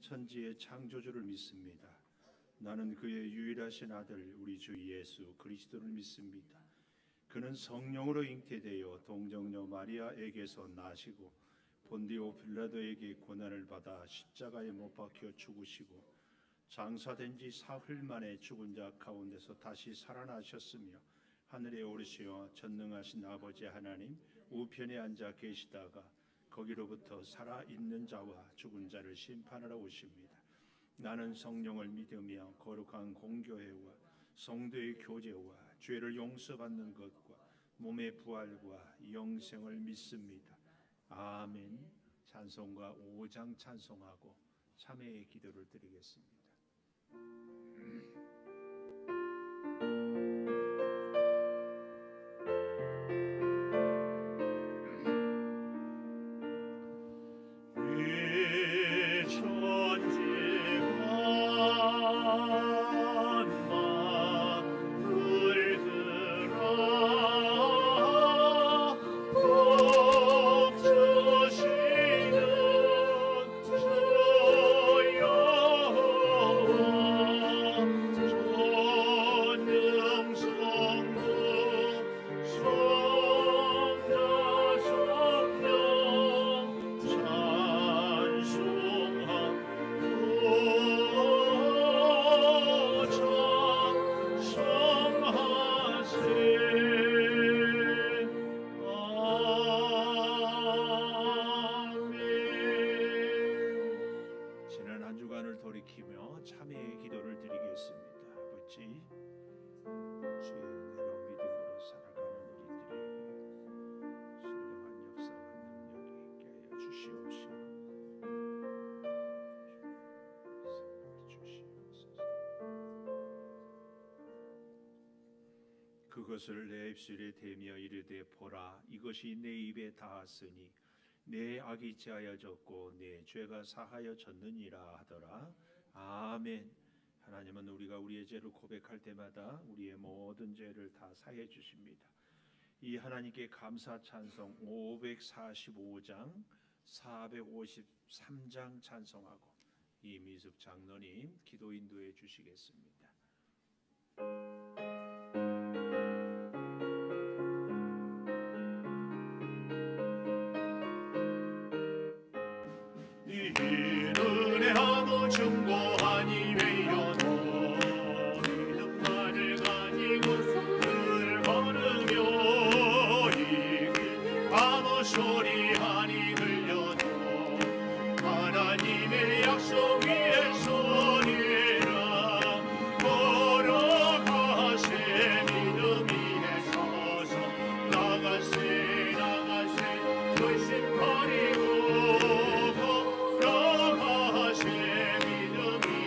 천지의 창조주를 믿습니다. 나는 그의 유일하신 아들 우리 주 예수 그리스도를 믿습니다. 그는 성령으로 잉태되어 동정녀 마리아에게서 나시고 본디오 빌라도에게 고난을 받아 십자가에 못 박혀 죽으시고 장사된 지 사흘 만에 죽은 자 가운데서 다시 살아나셨으며 하늘에 오르시어 전능하신 아버지 하나님 우편에 앉아 계시다가 거기로부터 살아있는 자와 죽은 자를 심판하러 오십니다. 나는 성령을 믿으며 거룩한 공교회와 성도의 교제와 죄를 용서받는 것과 몸의 부활과 영생을 믿습니다. 아멘. 찬송가 5장 찬송하고 참회의 기도를 드리겠습니다. 참회의 기도를 드리겠습니다. 아버지, 주의 은혜로 믿음으로 살아가는 우리들에게 신령한 역사와 능력이 있게 하여 주시옵시고 그것을 내 입술에 대며 이르되 보라, 이것이 내 입에 닿았으니 내 악이 제하여졌고 내 죄가 사하여졌느니라 하더라. 아멘. 하나님은 우리가 우리의 죄를 고백할 때마다 우리의 모든 죄를 다 사해 주십니다. 이 하나님께 감사 찬송 545장 453장 찬송하고 이미숙 장로님 기도 인도해 주시겠습니다. 은혜하고 충고하니 외여도 믿음만을 가지고 손을 걸으며 이길 아무 소리 아니 들려도 하나님의 약속 위에 서리라 걸어가세 믿음 위에 서서 나가세 결심 버리고 믿음이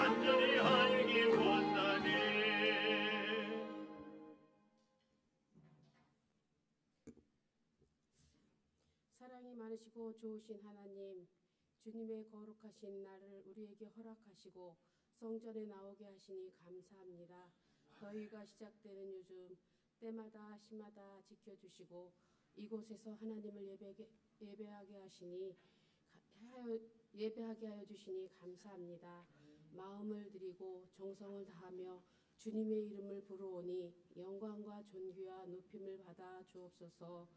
완전히 알기 원하네. 사랑이 많으시고 좋으신 하나님, 주님의 거룩하신 날을 우리에게 허락하시고 성전에 나오게 하시니 감사합니다. 더위가 시작되는 요즘 때마다 시마다 지켜주시고 이곳에서 하나님을 예배하게 하여 주시니 감사합니다. 마음을 드리고 정성을 다하며 주님의 이름을 부르오니 영광과 존귀와 높임을 받아 주옵소서.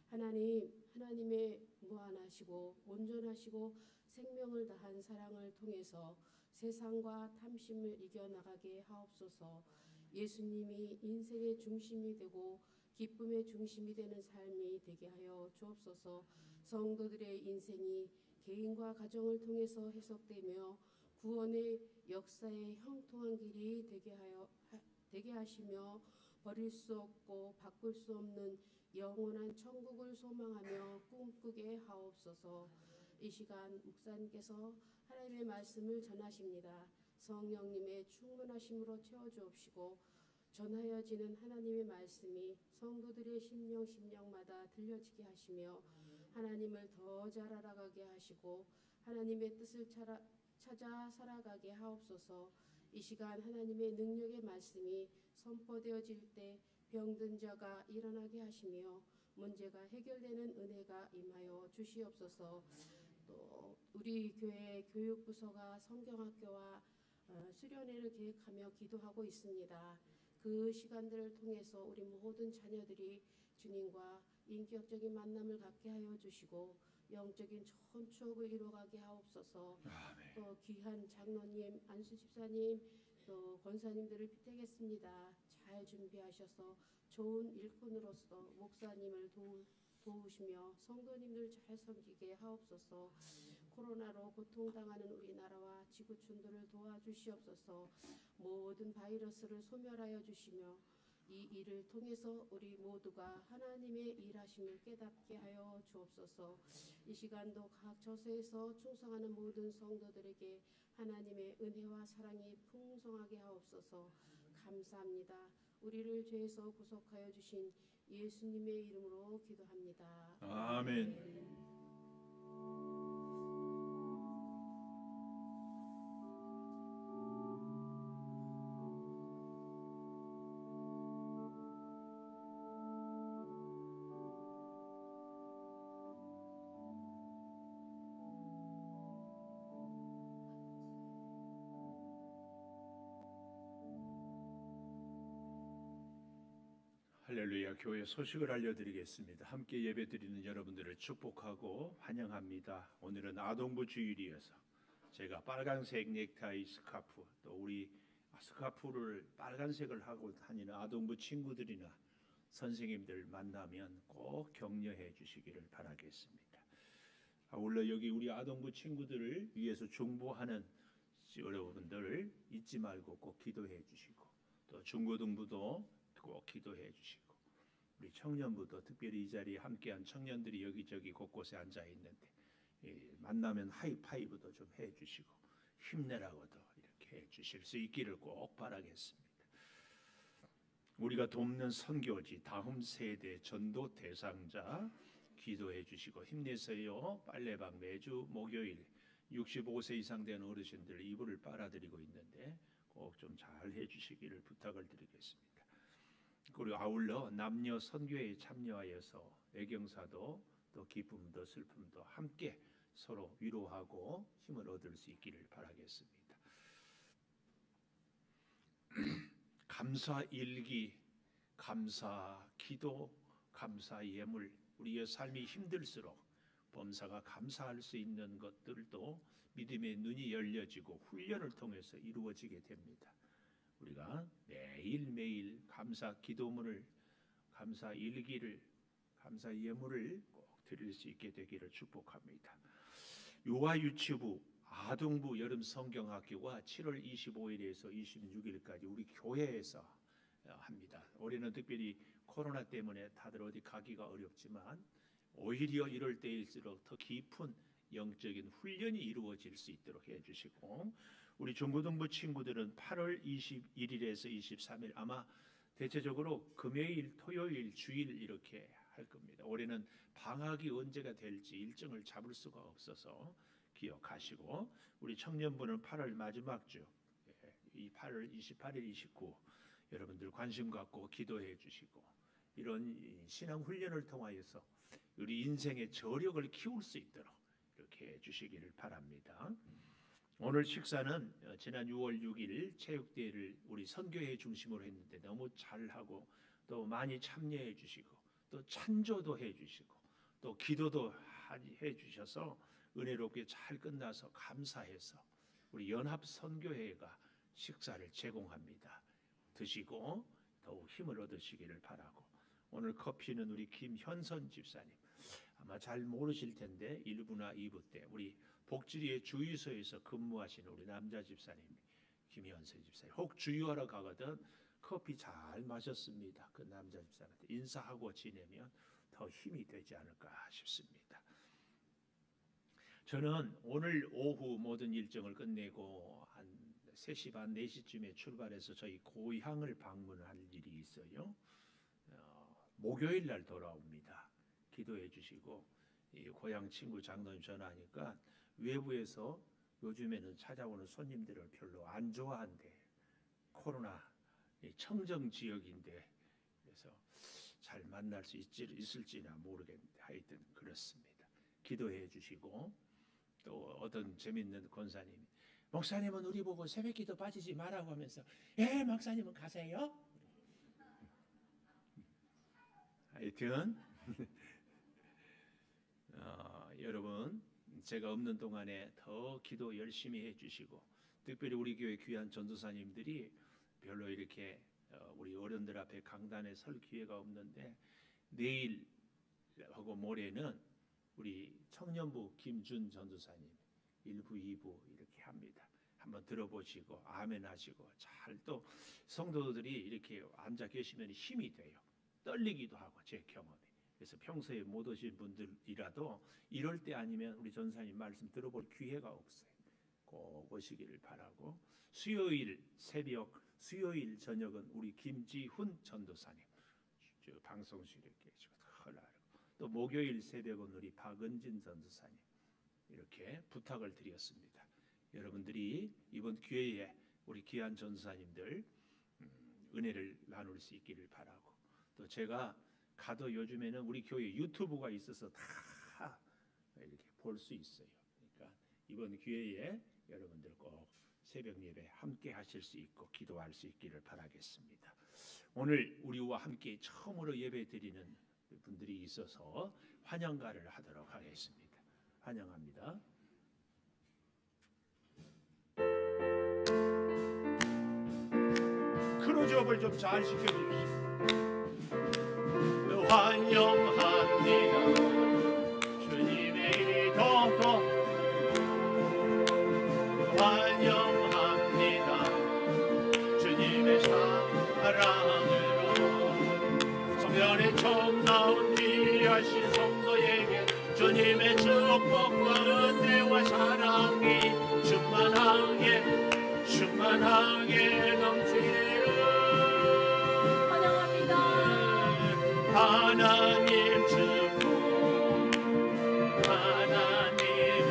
하나님의 무한하시고 온전하시고 생명을 다한 사랑을 통해서 세상과 탐심을 이겨나가게 하옵소서. 예수님이 인생의 중심이 되고 기쁨의 중심이 되는 삶이 되게 하여 주옵소서. 성도들의 인생이 개인과 가정을 통해서 해석되며 구원의 역사의 형통한 길이 되게 하시며 버릴 수 없고 바꿀 수 없는 영원한 천국을 소망하며 꿈꾸게 하옵소서. 이 시간 목사님께서 하나님의 말씀을 전하십니다. 성령님의 충만하심으로 채워주옵시고 전하여지는 하나님의 말씀이 성도들의 심령마다 들려지게 하시며 하나님을 더 잘 알아가게 하시고 하나님의 뜻을 찾아 살아가게 하옵소서. 이 시간 하나님의 능력의 말씀이 선포되어질 때 병든 자가 일어나게 하시며 문제가 해결되는 은혜가 임하여 주시옵소서. 또 우리 교회 교육부서가 성경학교와 수련회를 계획하며 기도하고 있습니다. 그 시간들을 통해서 우리 모든 자녀들이 주님과 인격적인 만남을 갖게 하여 주시고 영적인 좋은 추억을 이루어가게 하옵소서. 아멘. 또 귀한 장로님, 안수 집사님, 또 권사님들을 빗대겠습니다. 잘 준비하셔서 좋은 일꾼으로서 목사님을 도우시며 성도님들 잘 섬기게 하옵소서. 코로나로 고통당하는 우리나라와 지구 촌도를 도와주시옵소서. 모든 바이러스를 소멸하여 주시며 이 일을 통해서 우리 모두가 하나님의 일하심을 깨닫게 하여 주옵소서. 이 시간도 각 처소에서 충성하는 모든 성도들에게 하나님의 은혜와 사랑이 풍성하게 하옵소서. 감사합니다. 우리를 죄에서 구속하여 주신 예수님의 이름으로 기도합니다. 아멘. 할렐루야. 교회 소식을 알려드리겠습니다. 함께 예배드리는 여러분들을 축복하고 환영합니다. 오늘은 아동부 주일이어서 제가 빨간색 넥타이 스카프, 또 우리 스카프를 빨간색을 하고 다니는 아동부 친구들이나 선생님들 만나면 꼭 격려해 주시기를 바라겠습니다. 아울러 여기 우리 아동부 친구들을 위해서 중보하는 여러분들 잊지 말고 꼭 기도해 주시고, 또 중고등부도 꼭 기도해 주시고, 우리 청년부도 특별히 이 자리에 함께한 청년들이 여기저기 곳곳에 앉아 있는데 만나면 하이파이브도 좀 해주시고 힘내라고도 이렇게 해주실 수 있기를 꼭 바라겠습니다. 우리가 돕는 선교지 다음 세대 전도 대상자 기도해 주시고 힘내세요. 빨래방 매주 목요일 65세 이상 된 어르신들 이불을 빨아드리고 있는데 꼭 좀 잘 해주시기를 부탁을 드리겠습니다. 그리고 아울러 남녀 선교에 참여하여서 애경사도 또 기쁨도 슬픔도 함께 서로 위로하고 힘을 얻을 수 있기를 바라겠습니다. 감사 일기, 감사 기도, 감사 예물, 우리의 삶이 힘들수록 범사가 감사할 수 있는 것들도 믿음의 눈이 열려지고 훈련을 통해서 이루어지게 됩니다. 우리가 매일매일 감사 기도문을, 감사 일기를, 감사 예물을 꼭 드릴 수 있게 되기를 축복합니다. 유아유치부, 아동부 여름 성경학교가 7월 25일에서 26일까지 우리 교회에서 합니다. 올해는 특별히 코로나 때문에 다들 어디 가기가 어렵지만 오히려 이럴 때일수록 더 깊은 영적인 훈련이 이루어질 수 있도록 해주시고, 우리 중고등부 친구들은 8월 21일에서 23일 아마 대체적으로 금요일, 토요일, 주일 이렇게 할 겁니다. 올해는 방학이 언제가 될지 일정을 잡을 수가 없어서 기억하시고, 우리 청년부는 8월 마지막 주, 이 8월 28일, 29 여러분들 관심 갖고 기도해 주시고, 이런 신앙 훈련을 통하여서 우리 인생의 저력을 키울 수 있도록 이렇게 해 주시기를 바랍니다. 오늘 식사는 지난 6월 6일 체육대회를 우리 선교회 중심으로 했는데 너무 잘하고 또 많이 참여해 주시고 또 찬조도 해 주시고 또 기도도 해 주셔서 은혜롭게 잘 끝나서 감사해서 우리 연합 선교회가 식사를 제공합니다. 드시고 더욱 힘을 얻으시기를 바라고, 오늘 커피는 우리 김현선 집사님, 아마 잘 모르실 텐데 1부나 2부 때 우리 복지리의 주유소에서 근무하시는 우리 남자 집사님 김현선 집사님, 혹 주유하러 가거든 커피 잘 마셨습니다. 그 남자 집사한테 인사하고 지내면 더 힘이 되지 않을까 싶습니다. 저는 오늘 오후 모든 일정을 끝내고 한 3시 반 4시쯤에 출발해서 저희 고향을 방문할 일이 있어요. 목요일 날 돌아옵니다. 기도해 주시고, 이 고향 친구 장로님 전화하니까 외부에서 요즘에는 찾아오는 손님들을 별로 안 좋아한대. 코로나 청정 지역인데 그래서 잘 만날 수 있을지나 모르겠는데 하여튼 그렇습니다. 기도해 주시고, 또 어떤 재밌는 권사님이 목사님은 우리 보고 새벽기도 빠지지 말라고 하면서 예 목사님은 가세요. 하여튼 여러분 제가 없는 동안에 더 기도 열심히 해주시고, 특별히 우리 교회 귀한 전도사님들이 별로 이렇게 우리 어른들 앞에 강단에 설 기회가 없는데 내일하고 모레는 우리 청년부 김준 전도사님 1부 2부 이렇게 합니다. 한번 들어보시고 아멘 하시고, 잘 또 성도들이 이렇게 앉아 계시면 힘이 돼요. 떨리기도 하고 제 경험이. 그래서 평소에 못 오신 분들이라도 이럴 때 아니면 우리 전사님 말씀 들어볼 기회가 없어요. 꼭 오시기를 바라고, 수요일 새벽, 수요일 저녁은 우리 김지훈 전도사님 방송실에 계시고 또 목요일 새벽은 우리 박은진 전도사님 이렇게 부탁을 드렸습니다. 여러분들이 이번 기회에 우리 귀한 전도사님들 은혜를 나눌 수 있기를 바라고, 또 제가 가도 요즘에는 우리 교회 유튜브가 있어서 다 이렇게 볼 수 있어요. 그러니까 이번 기회에 여러분들 꼭 새벽 예배 함께 하실 수 있고 기도할 수 있기를 바라겠습니다. 오늘 우리와 함께 처음으로 예배 드리는 분들이 있어서 환영가를 하도록 하겠습니다. 환영합니다. 크로즈업을 좀 잘 시켜주십시오. 환영합니다. 주님의 이름으로 환영합니다. 주님의 사랑으로 성전에 처음 나온 귀하신 성도에게 주님의 축복과 은혜와 사랑이 충만하게 넘치기를 환영합니다. 하나님 축복, 하나님을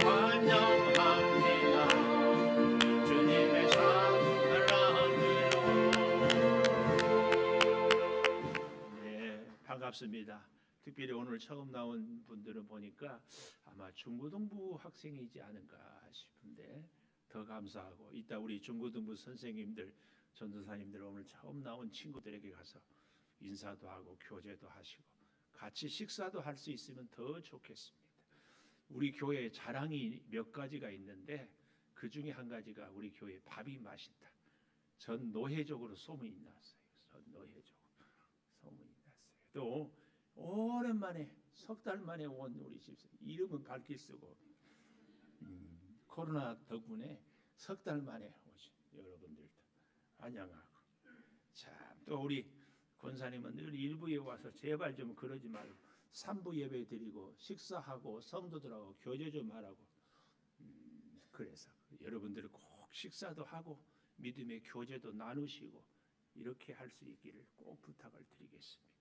환영합니다. 주님의 사랑으로. 네, 반갑습니다. 특별히 오늘 처음 나온 분들은 보니까 아마 중고등부 학생이지 않은가 싶은데 더 감사하고, 이따 우리 중고등부 선생님들, 전도사님들 오늘 처음 나온 친구들에게 가서 인사도 하고 교제도 하시고 같이 식사도 할 수 있으면 더 좋겠습니다. 우리 교회 자랑이 몇 가지가 있는데 그 중에 한 가지가 우리 교회 밥이 맛있다. 전 노회적으로 소문이 났어요. 전 노회적으로 소문이 났어요. 또 오랜만에 석 달 만에 온 우리 집사, 이름은 밝힐 수고 코로나 덕분에 석 달 만에 오신 여러분들도 환영하고, 참 또 우리 권사님은 늘 일부에 와서 제발 좀 그러지 말고 3부 예배 드리고 식사하고 성도들하고 교제 좀 하라고 그래서 여러분들이 꼭 식사도 하고 믿음의 교제도 나누시고 이렇게 할 수 있기를 꼭 부탁을 드리겠습니다.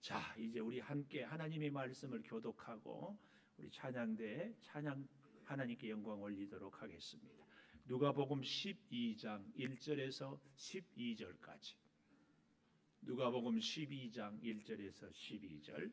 자, 이제 우리 함께 하나님의 말씀을 교독하고 우리 찬양대에 찬양 하나님께 영광 올리도록 하겠습니다. 누가복음 12장 1절에서 12절까지. 누가복음 12장 1절에서 12절.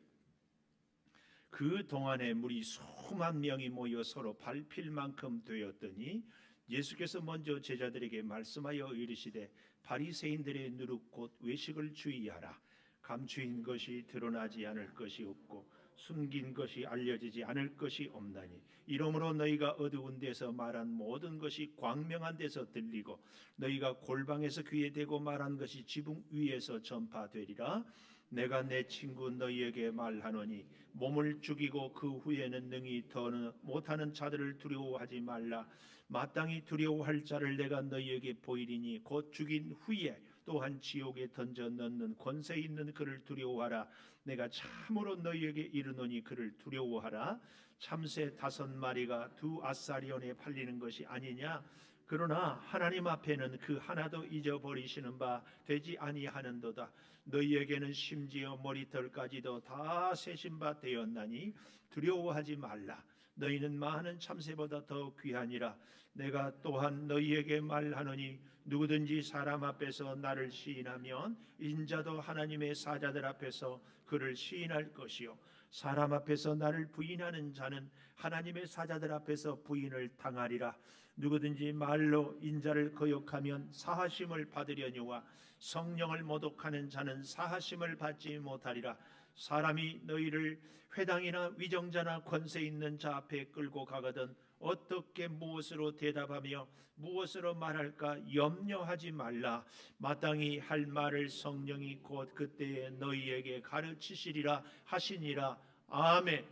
그 동안에 물이 수만 명이 모여 서로 밟힐 만큼 되었더니 예수께서 먼저 제자들에게 말씀하여 이르시되 바리새인들의 누룩 곧 외식을 주의하라. 감추인 것이 드러나지 않을 것이 없고 숨긴 것이 알려지지 않을 것이 없나니 이러므로 너희가 어두운 데서 말한 모든 것이 광명한 데서 들리고 너희가 골방에서 귀에 대고 말한 것이 지붕 위에서 전파되리라. 내가 내 친구 너희에게 말하노니 몸을 죽이고 그 후에는 능히 더는 못하는 자들을 두려워하지 말라. 마땅히 두려워할 자를 내가 너희에게 보이리니 곧 죽인 후에 또한 지옥에 던져 넣는 권세 있는 그를 두려워하라. 내가 참으로 너희에게 이르노니 그를 두려워하라. 참새 5마리가 2아사리온에 팔리는 것이 아니냐. 그러나 하나님 앞에는 그 하나도 잊어버리시는 바 되지 아니하는도다. 너희에게는 심지어 머리털까지도 다 세신 바 되었나니 두려워하지 말라. 너희는 많은 참새보다 더 귀하니라. 내가 또한 너희에게 말하노니 누구든지 사람 앞에서 나를 시인하면 인자도 하나님의 사자들 앞에서 그를 시인할 것이요 사람 앞에서 나를 부인하는 자는 하나님의 사자들 앞에서 부인을 당하리라. 누구든지 말로 인자를 거역하면 사하심을 받으려니와 성령을 모독하는 자는 사하심을 받지 못하리라. 사람이 너희를 회당이나 위정자나 권세 있는 자 앞에 끌고 가거든 어떻게 무엇으로 대답하며 무엇으로 말할까 염려하지 말라. 마땅히 할 말을 성령이 곧 그때에 너희에게 가르치시리라 하시니라. 아멘.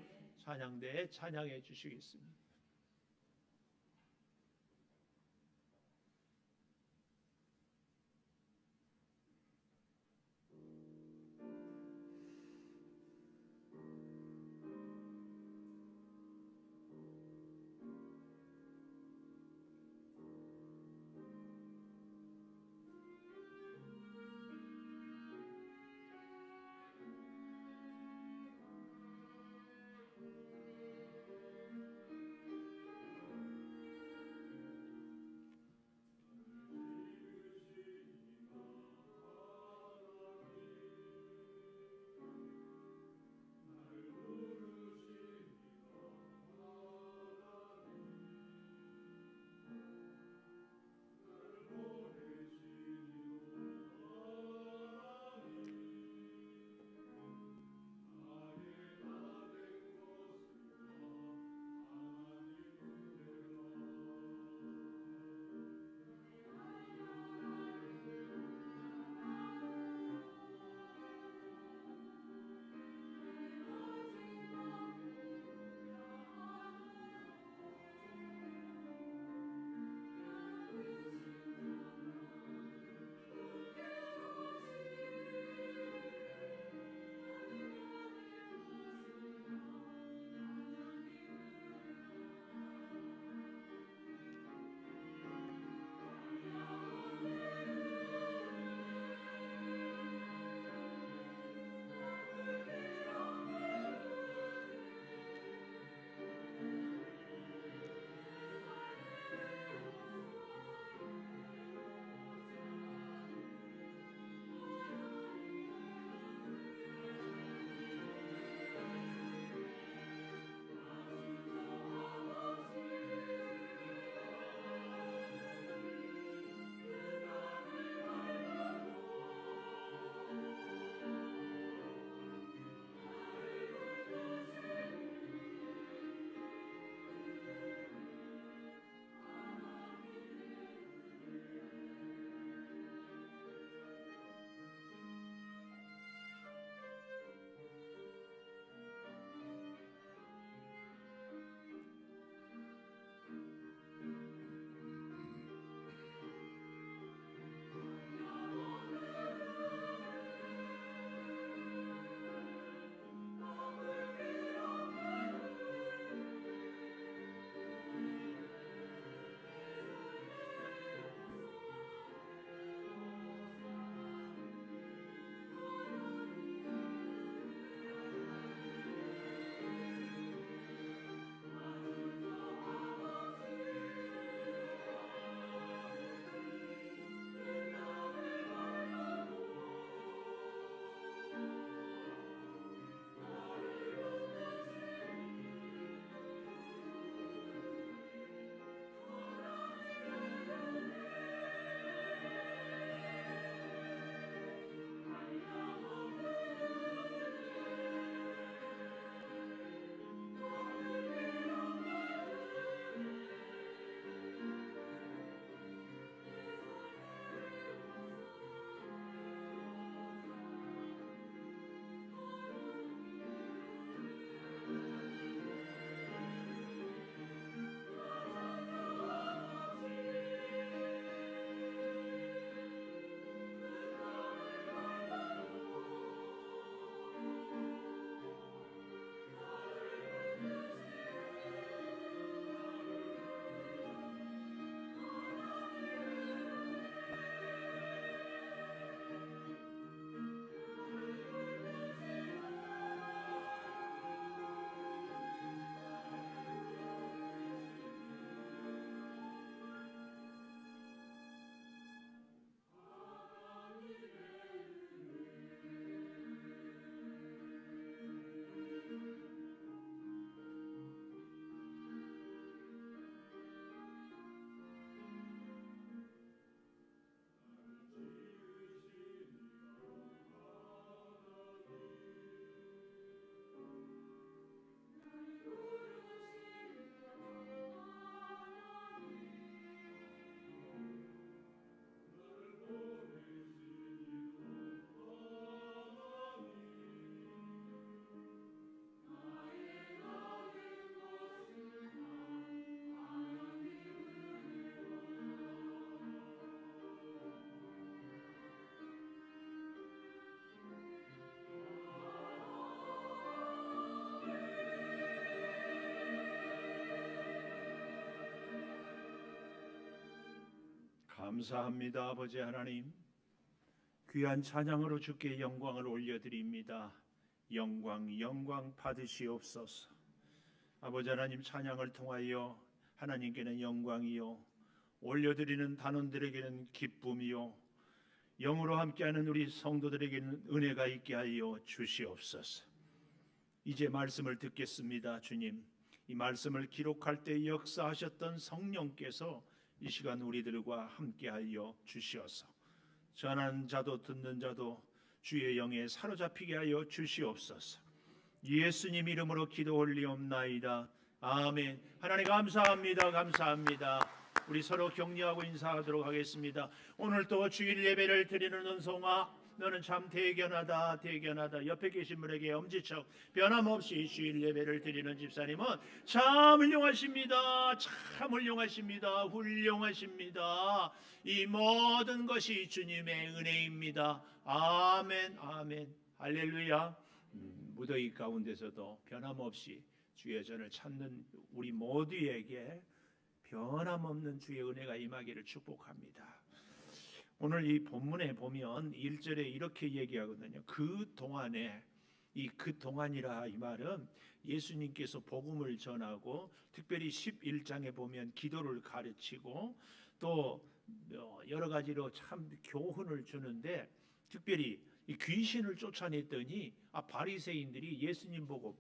찬양대에 찬양해 주시겠습니다. 감사합니다. 아버지 하나님, 귀한 찬양으로 주께 영광을 올려드립니다. 영광 받으시옵소서. 아버지 하나님, 찬양을 통하여 하나님께는 영광이요, 올려드리는 단원들에게는 기쁨이요, 영으로 함께하는 우리 성도들에게는 은혜가 있게 하여 주시옵소서. 이제 말씀을 듣겠습니다. 주님, 이 말씀을 기록할 때 역사하셨던 성령께서 이 시간 우리들과 함께하여 주시옵소서. 전하는 자도 듣는 자도 주의 영에 사로잡히게 하여 주시옵소서. 예수님 이름으로 기도 올리옵나이다. 아멘. 하나님 감사합니다. 우리 서로 격려하고 인사하도록 하겠습니다. 오늘 또 주일 예배를 드리는 은송아, 너는 참 대견하다. 옆에 계신 분에게 엄지척. 변함없이 주일 예배를 드리는 집사님은 참 훌륭하십니다. 훌륭하십니다. 이 모든 것이 주님의 은혜입니다. 아멘. 할렐루야. 무더위 가운데서도 변함없이 주의 전을 찾는 우리 모두에게 변함없는 주의 은혜가 임하기를 축복합니다. 오늘 이 본문에 보면 1절에 이렇게 얘기하거든요. 그동안에, 이 그동안이라 이 말은 예수님께서 복음을 전하고 특별히 11장에 보면 기도를 가르치고 또 여러 가지로 참 교훈을 주는데, 특별히 이 귀신을 쫓아냈더니 바리새인들이 예수님 보고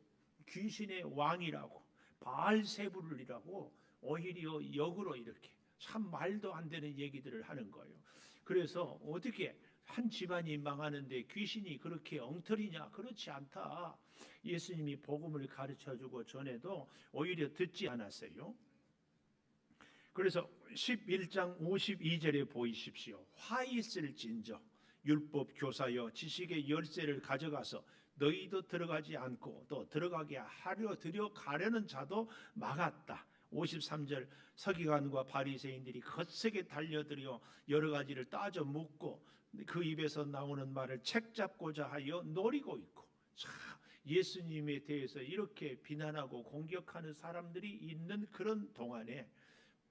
귀신의 왕이라고, 바알세불이라고 오히려 역으로 이렇게 참 말도 안 되는 얘기들을 하는 거예요. 그래서 어떻게 한 집안이 망하는데 귀신이 그렇게 엉터리냐? 그렇지 않다. 예수님이 복음을 가르쳐주고 전에도 오히려 듣지 않았어요. 그래서 11장 52절에 보이십시오. 화 있을진저 율법 교사여 지식의 열쇠를 가져가서 너희도 들어가지 않고 또 들어가게 하려 들여가려는 자도 막았다. 53절 서기관과 바리새인들이 거세게 달려들여 여러 가지를 따져 묻고 그 입에서 나오는 말을 책잡고자 하여 노리고 있고, 참 예수님에 대해서 이렇게 비난하고 공격하는 사람들이 있는 그런 동안에,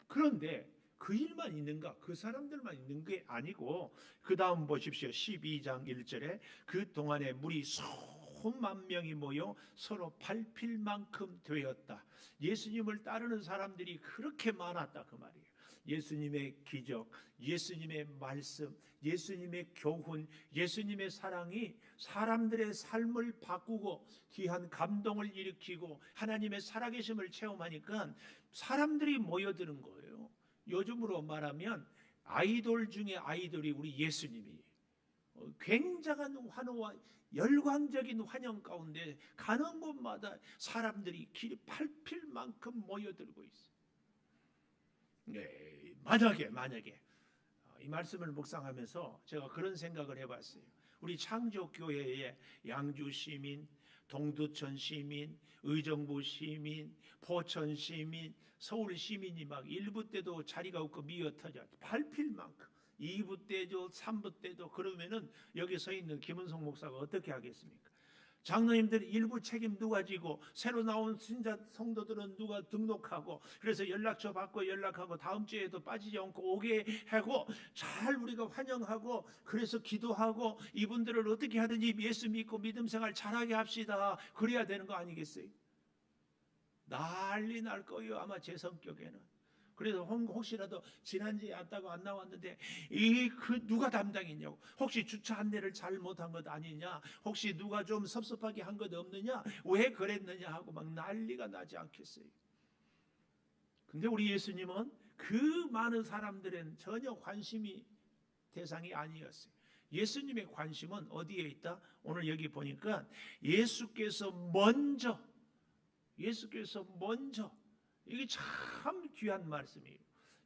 그런데 그 일만 있는가? 그 사람들만 있는 게 아니고 그 다음 보십시오. 12장 1절에 그 동안에 물이 수만 명이 모여 서로 밟힐 만큼 되었다. 예수님을 따르는 사람들이 그렇게 많았다 그 말이에요. 예수님의 기적, 예수님의 말씀, 예수님의 교훈, 예수님의 사랑이 사람들의 삶을 바꾸고 귀한 감동을 일으키고 하나님의 살아계심을 체험하니까 사람들이 모여드는 거예요. 요즘으로 말하면 아이돌 중에 아이돌이 우리 예수님이에요. 굉장한 환호와 열광적인 환영 가운데 가는 곳마다 사람들이 길이 밟힐 만큼 모여들고 있어요. 네, 만약에 이 말씀을 묵상하면서 제가 그런 생각을 해봤어요. 우리 창조교회의 양주 시민, 동두천 시민, 의정부 시민, 포천 시민, 서울 시민이 막 1부 때도 자리가 없고 미어터져 밟힐 만큼, 2부 때도 3부 때도, 그러면은 여기 서 있는 김은성 목사가 어떻게 하겠습니까? 장로님들 일부 책임 누가 지고 새로 나온 신자 성도들은 누가 등록하고, 그래서 연락처 받고 연락하고 다음 주에도 빠지지 않고 오게 하고 잘 우리가 환영하고, 그래서 기도하고 이분들을 어떻게 하든지 예수 믿고 믿음 생활 잘하게 합시다. 그래야 되는 거 아니겠어요? 난리 날 거예요 아마 제 성격에는. 그래서 혹시라도 지난주에 왔다고 안 나왔는데 누가 담당했냐고, 혹시 주차 안내를 잘 못한 것 아니냐, 혹시 누가 좀 섭섭하게 한 것 없느냐, 왜 그랬느냐 하고 막 난리가 나지 않겠어요? 근데 우리 예수님은 그 많은 사람들은 전혀 관심이 대상이 아니었어요. 예수님의 관심은 어디에 있다? 오늘 여기 보니까 예수께서 먼저, 이게 참 귀한 말씀이에요.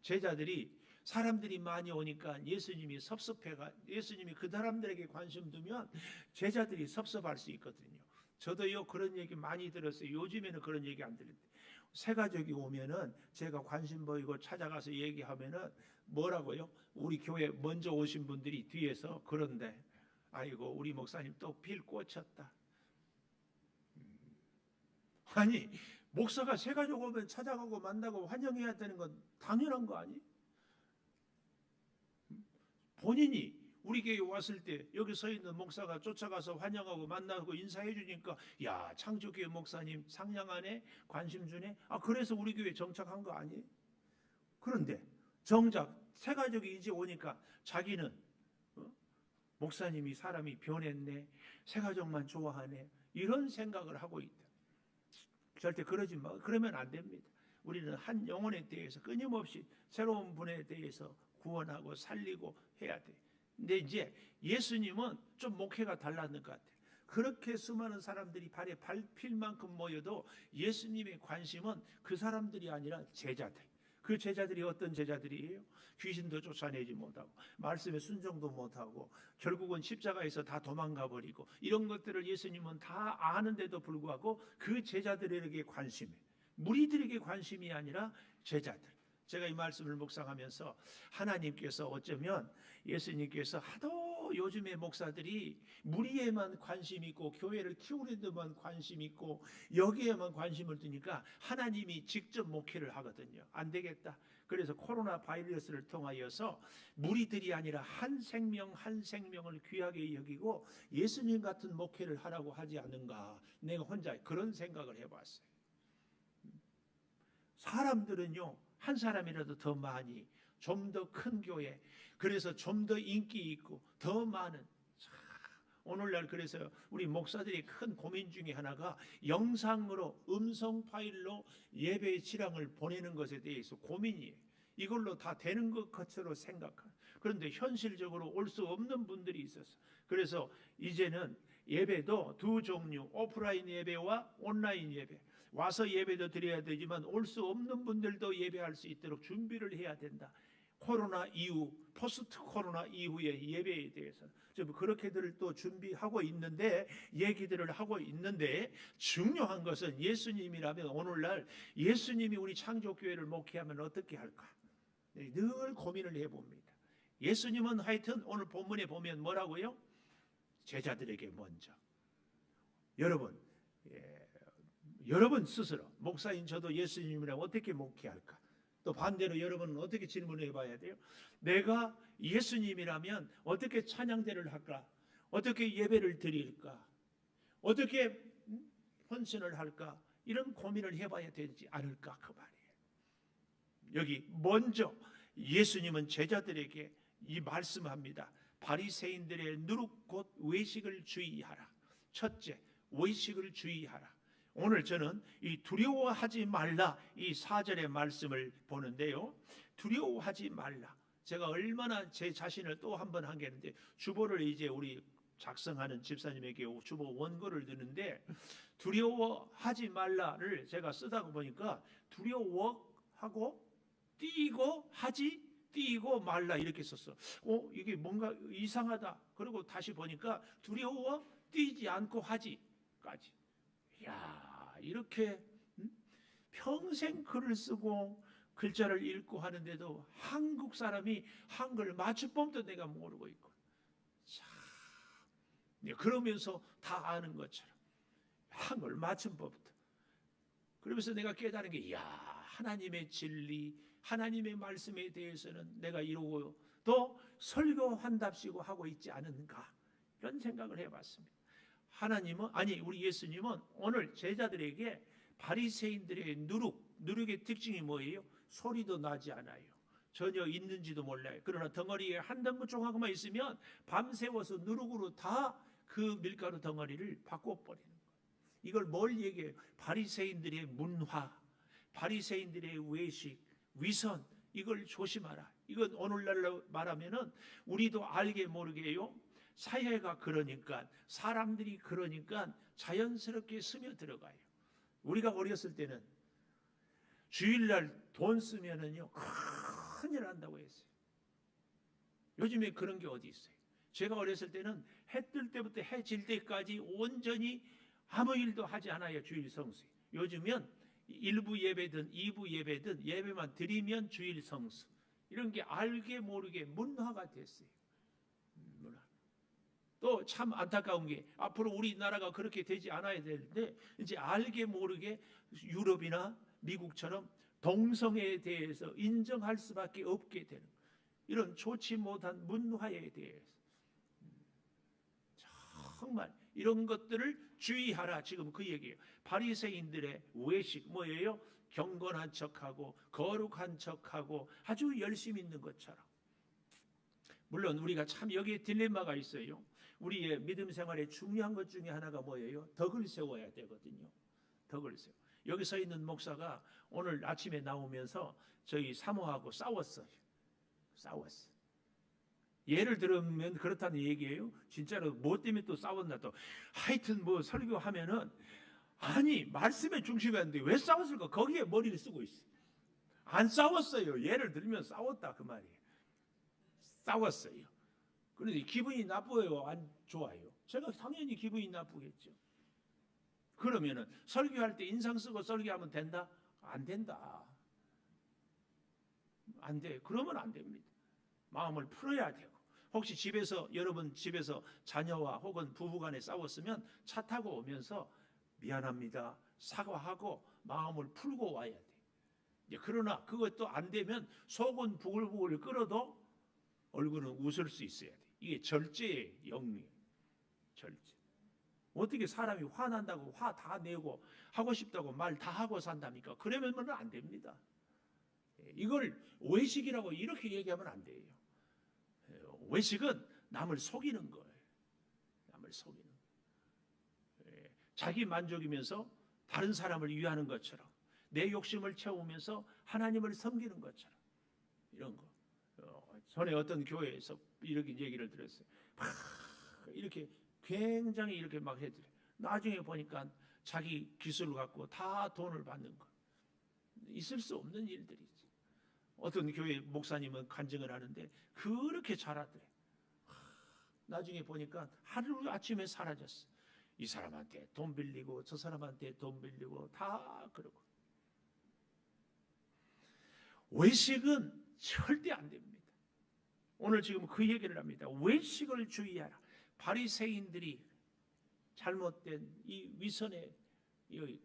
제자들이, 사람들이 많이 오니까 예수님이 섭섭해가, 예수님이 그 사람들에게 관심 두면 제자들이 섭섭할 수 있거든요. 저도요 그런 얘기 많이 들었어요. 요즘에는 그런 얘기 안 들는데, 새 가족이 오면은 제가 관심 보이고 찾아가서 얘기하면은 뭐라고요? 우리 교회 먼저 오신 분들이 뒤에서 그런데, 아이고 우리 목사님 또 빌 꽂혔다. 아니, 목사가 새 가족 오면 찾아가고 만나고 환영해야 되는 건 당연한 거 아니? 본인이 우리 교회 왔을 때 여기 서 있는 목사가 쫓아가서 환영하고 만나고 인사해 주니까 야, 창조교회 목사님 상냥하네, 관심 주네. 그래서 우리 교회 정착한 거 아니에요? 그런데 정작 새 가족이 이제 오니까 자기는 목사님이 사람이 변했네, 새 가족만 좋아하네, 이런 생각을 하고 있다. 절대 그러지 마. 그러면 안 됩니다. 우리는 한 영혼에 대해서 끊임없이 새로운 분에 대해서 구원하고 살리고 해야 돼. 근데 이제 예수님은 좀 목회가 달랐는 것 같아요. 그렇게 수많은 사람들이 발에 밟힐 만큼 모여도 예수님의 관심은 그 사람들이 아니라 제자들. 그 제자들이 어떤 제자들이에요? 귀신도 쫓아내지 못하고 말씀에 순종도 못하고 결국은 십자가에서 다 도망가 버리고 이런 것들을 예수님은 다 아는데도 불구하고 그 제자들에게 관심이, 무리들에게 관심이 아니라 제자들. 제가 이 말씀을 묵상하면서 하나님께서 어쩌면 예수님께서 하도 요즘의 목사들이 무리에만 관심 있고 교회를 키우는 데만 관심 있고 여기에만 관심을 두니까 하나님이 직접 목회를 하거든요. 안 되겠다. 그래서 코로나 바이러스를 통하여서 무리들이 아니라 한 생명 한 생명을 귀하게 여기고 예수님 같은 목회를 하라고 하지 않는가. 내가 혼자 그런 생각을 해봤어요. 사람들은요, 한 사람이라도 더 많이, 좀 더 큰 교회, 그래서 좀 더 인기 있고 더 많은. 오늘날 그래서 우리 목사들이 큰 고민 중에 하나가 영상으로, 음성 파일로 예배 실황을 보내는 것에 대해서 고민이에요. 이걸로 다 되는 것처럼 생각하는. 그런데 현실적으로 올 수 없는 분들이 있었어. 그래서 이제는 예배도 두 종류, 오프라인 예배와 온라인 예배. 와서 예배도 드려야 되지만 올 수 없는 분들도 예배할 수 있도록 준비를 해야 된다. 코로나 이후, 포스트 코로나 이후의 예배에 대해서는 좀 그렇게들 또 준비하고 있는데, 얘기들을 하고 있는데, 중요한 것은 예수님이라면 오늘날 예수님이 우리 창조교회를 목회하면 어떻게 할까? 늘 고민을 해봅니다. 예수님은 하여튼 오늘 본문에 보면 뭐라고요? 제자들에게 먼저. 여러분 스스로, 목사인 저도 예수님이라면 어떻게 목회할까? 또 반대로 여러분은 어떻게 질문해 봐야 돼요? 내가 예수님이라면 어떻게 찬양대를 할까? 어떻게 예배를 드릴까? 어떻게 헌신을 할까? 이런 고민을 해봐야 되지 않을까 그 말이에요. 여기 먼저 예수님은 제자들에게 이 말씀합니다. 바리새인들의 누룩 곧 외식을 주의하라. 첫째, 외식을 주의하라. 오늘 저는 이 두려워하지 말라, 이 4절의 말씀을 보는데요. 두려워하지 말라. 제가 얼마나 제 자신을 또 한 번 한게는데, 주보를 이제 우리 작성하는 집사님에게 주보 원고를 드는데, 두려워하지 말라를 제가 쓰다가 보니까 두려워하고 뛰고 하지 뛰고 말라 이렇게 썼어. 이게 뭔가 이상하다. 그리고 다시 보니까 두려워 뛰지 않고 하지까지. 야, 이렇게 평생 글을 쓰고 글자를 읽고 하는데도 한국 사람이 한글 맞춤법도 내가 모르고 있고, 참, 그러면서 다 아는 것처럼 한글 맞춤법도. 그러면서 내가 깨달은 게, 야, 하나님의 진리, 하나님의 말씀에 대해서는 내가 이루고 또 설교한답시고 하고 있지 않은가, 이런 생각을 해봤습니다. 하나님은, 아니 우리 예수님은 오늘 제자들에게 바리새인들의 누룩의 특징이 뭐예요? 소리도 나지 않아요. 전혀 있는지도 몰라요. 그러나 덩어리에 한 덩굴 조각만 있으면 밤새워서 누룩으로 다 그 밀가루 덩어리를 바꿔버리는 거예요. 이걸 뭘 얘기해요? 바리새인들의 문화, 바리새인들의 외식, 위선, 이걸 조심하라. 이건 오늘날로 말하면은 우리도 알게 모르게요, 사회가 그러니까, 사람들이 그러니까 자연스럽게 스며들어가요. 우리가 어렸을 때는 주일날 돈 쓰면은요 큰일 난다고 했어요. 요즘에 그런 게 어디 있어요? 제가 어렸을 때는 해 뜰 때부터 해 질 때까지 온전히 아무 일도 하지 않아요, 주일 성수. 요즘은 1부 예배든 2부 예배든 예배만 드리면 주일 성수. 이런 게 알게 모르게 문화가 됐어요. 문화. 또 참 안타까운 게, 앞으로 우리나라가 그렇게 되지 않아야 되는데 이제 알게 모르게 유럽이나 미국처럼 동성애에 대해서 인정할 수밖에 없게 되는 거예요. 이런 좋지 못한 문화에 대해서 정말 이런 것들을 주의하라. 지금 그 얘기예요. 바리새인들의 외식 뭐예요? 경건한 척하고 거룩한 척하고 아주 열심히 있는 것처럼. 물론 우리가 참 여기에 딜레마가 있어요. 우리의 믿음 생활에 중요한 것 중에 하나가 뭐예요? 덕을 세워야 되거든요. 덕을 세워. 여기 서 있는 목사가 오늘 아침에 나오면서 저희 사모하고 싸웠어요. 예를 들면 그렇다는 얘기예요. 진짜로 뭐 때문에 또 싸웠나 또. 하여튼 뭐 설교하면은 아니 말씀에 중심이었는데 왜 싸웠을까? 거기에 머리를 쓰고 있어. 안 싸웠어요. 예를 들면 싸웠다 그 말이에요. 싸웠어요. 그런데 기분이 나빠요? 안 좋아요? 제가 당연히 기분이 나쁘겠죠. 그러면은 설교할 때 인상 쓰고 설교하면 된다? 안 된다. 안 돼. 그러면 안 됩니다. 마음을 풀어야 되고. 혹시 집에서 여러분 집에서 자녀와 혹은 부부간에 싸웠으면 차 타고 오면서 미안합니다. 사과하고 마음을 풀고 와야 돼. 그러나 그것도 안 되면 속은 부글부글 끓어도 얼굴은 웃을 수 있어야 돼. 이게 절제의 영리예요. 절제. 어떻게 사람이 화난다고 화 다 내고 하고 싶다고 말 다 하고 산답니까? 그러면 안 됩니다. 이걸 외식이라고 이렇게 얘기하면 안 돼요. 외식은 남을 속이는 거예요. 남을 속이는 거예요. 자기 만족이면서 다른 사람을 위하는 것처럼 내 욕심을 채우면서 하나님을 섬기는 것처럼 이런 거. 전에 어떤 교회에서 이렇게 얘기를 들었어요. 이렇게 굉장히 이렇게 막 해드려. 나중에 보니까 자기 기술을 갖고 다 돈을 받는 거. 있을 수 없는 일들이지. 어떤 교회 목사님은 간증을 하는데 그렇게 잘하더래. 나중에 보니까 하루 아침에 사라졌어. 이 사람한테 돈 빌리고 저 사람한테 돈 빌리고 다 그러고. 외식은 절대 안 됩니다. 오늘 지금 그 얘기를 합니다. 외식을 주의하라. 바리새인들이 잘못된 이 위선의 여기.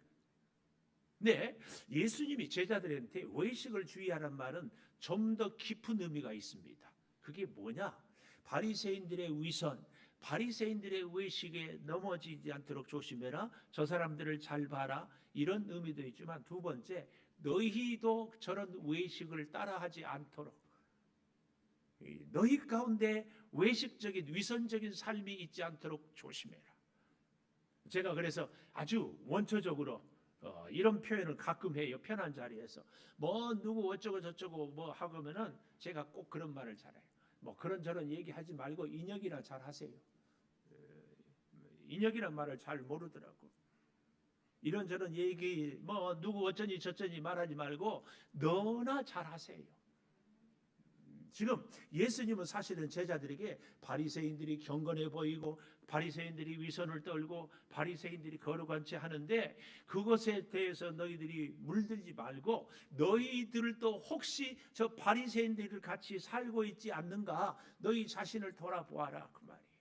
네, 예수님이 제자들한테 외식을 주의하라는 말은 좀 더 깊은 의미가 있습니다. 그게 뭐냐? 바리새인들의 위선, 바리새인들의 외식에 넘어지지 않도록 조심해라. 저 사람들을 잘 봐라. 이런 의미도 있지만 두 번째, 너희도 저런 외식을 따라하지 않도록. 너희 가운데 외식적인 위선적인 삶이 있지 않도록 조심해라. 제가 그래서 아주 원초적으로 이런 표현을 가끔 해요. 편한 자리에서 뭐 누구 어쩌고 저쩌고 뭐 하면은 제가 꼭 그런 말을 잘해요. 뭐 그런저런 얘기하지 말고 인역이나 잘 하세요. 인역이란 말을 잘 모르더라고. 이런저런 얘기 뭐 누구 어쩌니 저쩌니 말하지 말고 너나 잘 하세요. 지금 예수님은 사실은 제자들에게 바리새인들이 경건해 보이고 바리새인들이 위선을 떨고 바리새인들이 거룩한 채 하는데 그것에 대해서 너희들이 물들지 말고 너희들도 혹시 저 바리새인들을 같이 살고 있지 않는가? 너희 자신을 돌아보아라 그 말이에요.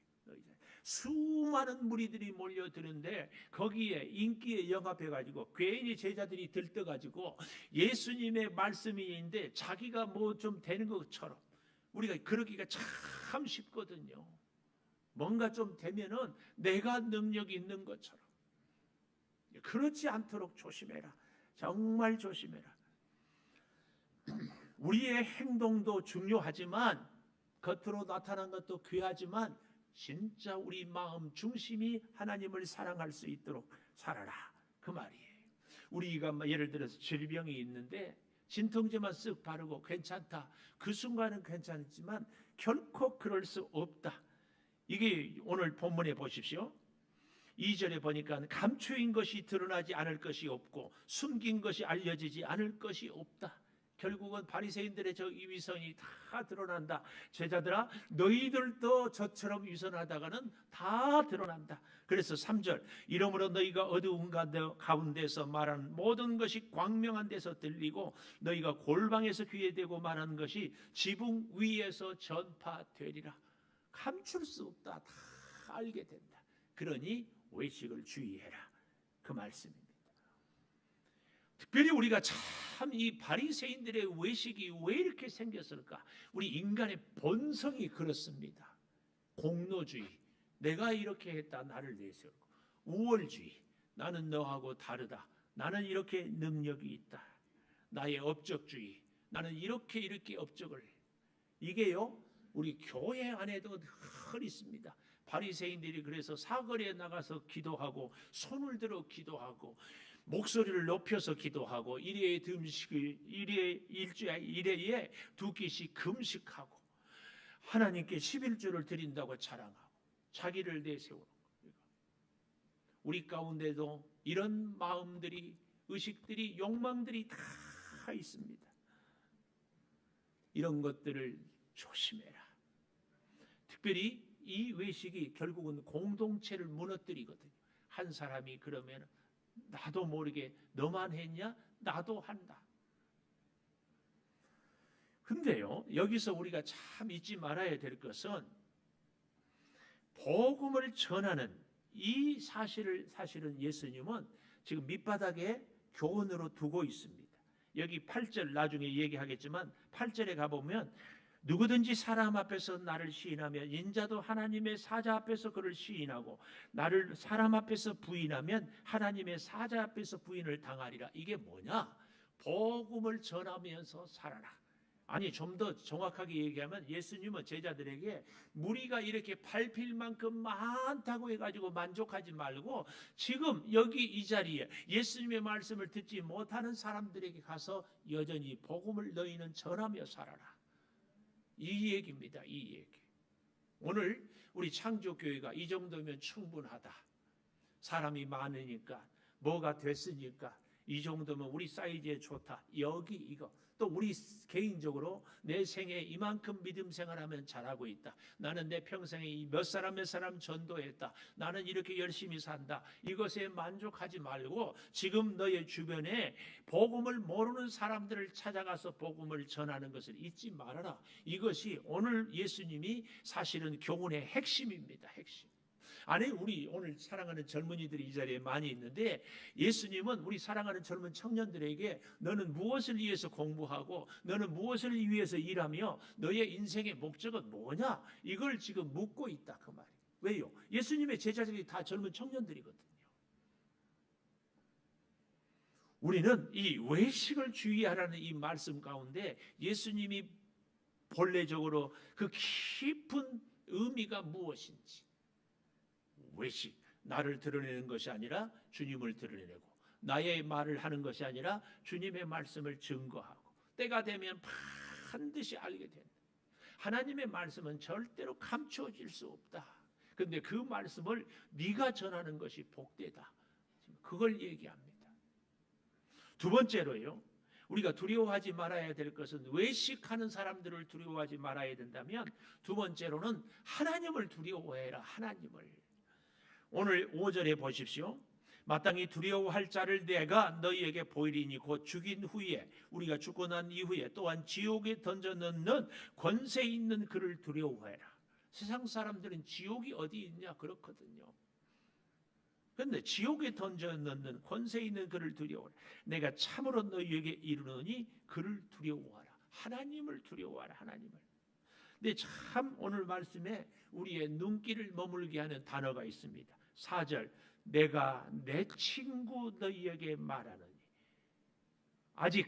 수많은 무리들이 몰려드는데 거기에 인기에 영합해가지고 괜히 제자들이 들떠가지고 예수님의 말씀이 있는데 자기가 뭐 좀 되는 것처럼 우리가 그러기가 참 쉽거든요. 뭔가 좀 되면은 내가 능력이 있는 것처럼. 그렇지 않도록 조심해라. 정말 조심해라. 우리의 행동도 중요하지만 겉으로 나타난 것도 귀하지만 진짜 우리 마음 중심이 하나님을 사랑할 수 있도록 살아라 그 말이에요. 우리가 예를 들어서 질병이 있는데 진통제만 쓱 바르고 괜찮다. 그 순간은 괜찮지만 결코 그럴 수 없다. 이게 오늘 본문에 보십시오. 2절에 보니까 감추인 것이 드러나지 않을 것이 없고 숨긴 것이 알려지지 않을 것이 없다. 결국은 바리새인들의 저 위선이 다 드러난다. 제자들아 너희들도 저처럼 위선하다가는 다 드러난다. 그래서 3절 이러므로 너희가 어두운 가운데서 말하는 모든 것이 광명한 데서 들리고 너희가 골방에서 귀에 대고 말하는 것이 지붕 위에서 전파되리라. 감출 수 없다. 다 알게 된다. 그러니 외식을 주의해라. 그 말씀입니다. 특별히 우리가 참 이 바리새인들의 외식이 왜 이렇게 생겼을까? 우리 인간의 본성이 그렇습니다. 공로주의, 내가 이렇게 했다 나를 내세우고, 우월주의, 나는 너하고 다르다, 나는 이렇게 능력이 있다, 나의 업적주의, 나는 이렇게 업적을, 이게요 우리 교회 안에도 늘 있습니다. 바리새인들이 그래서 사거리에 나가서 기도하고, 손을 들어 기도하고, 목소리를 높여서 기도하고, 일회의 금식을 일회에 두 끼씩 금식하고, 하나님께 11조를 드린다고 자랑하고 자기를 내세우는 거예요. 우리 가운데도 이런 마음들이, 의식들이, 욕망들이 다 있습니다. 이런 것들을 조심해라. 특별히 이 외식이 결국은 공동체를 무너뜨리거든요. 한 사람이 그러면 나도 모르게 너만 했냐? 나도 한다. 근데요, 여기서 우리가 참 잊지 말아야 될 것은 복음을 전하는 이 사실은 예수님은 지금 밑바닥에 교훈으로 두고 있습니다. 여기 8절 나중에 얘기하겠지만 8절에 가보면 누구든지 사람 앞에서 나를 시인하면 인자도 하나님의 사자 앞에서 그를 시인하고 나를 사람 앞에서 부인하면 하나님의 사자 앞에서 부인을 당하리라. 이게 뭐냐? 복음을 전하면서 살아라. 아니, 좀 더 정확하게 얘기하면 예수님은 제자들에게 무리가 이렇게 밟힐 만큼 많다고 해가지고 만족하지 말고 지금 여기 이 자리에 예수님의 말씀을 듣지 못하는 사람들에게 가서 여전히 복음을 너희는 전하며 살아라. 이 얘기입니다. 이 얘기. 오늘 우리 창조교회가 이 정도면 충분하다. 사람이 많으니까, 뭐가 됐으니까 이 정도면 우리 사이즈에 좋다. 여기 이거. 또 우리 개인적으로 내 생에 이만큼 믿음 생활하면 잘하고 있다. 나는 내 평생에 몇 사람 전도했다. 나는 이렇게 열심히 산다. 이것에 만족하지 말고 지금 너의 주변에 복음을 모르는 사람들을 찾아가서 복음을 전하는 것을 잊지 말아라. 이것이 오늘 예수님이 사실은 교훈의 핵심입니다. 핵심. 아니, 우리 오늘 사랑하는 젊은이들이 이 자리에 많이 있는데 예수님은 우리 사랑하는 젊은 청년들에게 너는 무엇을 위해서 공부하고 너는 무엇을 위해서 일하며 너의 인생의 목적은 뭐냐? 이걸 지금 묻고 있다 그 말이에요. 왜요? 예수님의 제자들이 다 젊은 청년들이거든요. 우리는 이 외식을 주의하라는 이 말씀 가운데 예수님이 본래적으로 그 깊은 의미가 무엇인지, 외식, 나를 드러내는 것이 아니라 주님을 드러내고 나의 말을 하는 것이 아니라 주님의 말씀을 증거하고 때가 되면 반드시 알게 된다. 하나님의 말씀은 절대로 감추어질 수 없다. 그런데 그 말씀을 네가 전하는 것이 복되다. 그걸 얘기합니다. 두 번째로요, 우리가 두려워하지 말아야 될 것은 외식하는 사람들을 두려워하지 말아야 된다면 두 번째로는 하나님을 두려워해라. 하나님을. 오늘 5절에 보십시오. 마땅히 두려워할 자를 내가 너희에게 보이리니 곧 죽인 후에, 우리가 죽고 난 이후에 또한 지옥에 던져 넣는 권세 있는 그를 두려워해라. 세상 사람들은 지옥이 어디 있냐 그렇거든요. 그런데 지옥에 던져 넣는 권세 있는 그를 두려워하라. 내가 참으로 너희에게 이르노니 그를 두려워하라. 하나님을 두려워하라. 하나님을. 근데 참 오늘 말씀에 우리의 눈길을 머물게 하는 단어가 있습니다. 4절, 내가 내 친구 너희에게 말하노니. 아직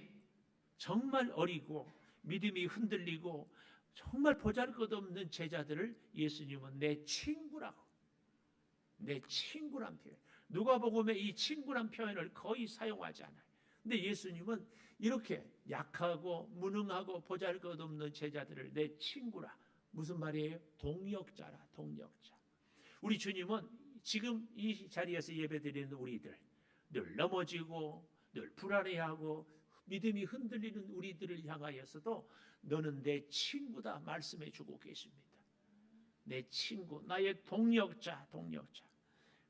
정말 어리고 믿음이 흔들리고 정말 보잘것없는 제자들을 예수님은 내 친구라고, 내 친구란 표현, 누가복음에 이 친구란 표현을 거의 사용하지 않아요. 근데 예수님은 이렇게 약하고 무능하고 보잘것없는 제자들을 내 친구라. 무슨 말이에요? 동역자라. 동역자. 우리 주님은 지금 이 자리에서 예배드리는 우리들, 늘 넘어지고 늘 불안해하고 믿음이 흔들리는 우리들을 향하여서도 너는 내 친구다 말씀해 주고 계십니다. 내 친구, 나의 동역자, 동역자.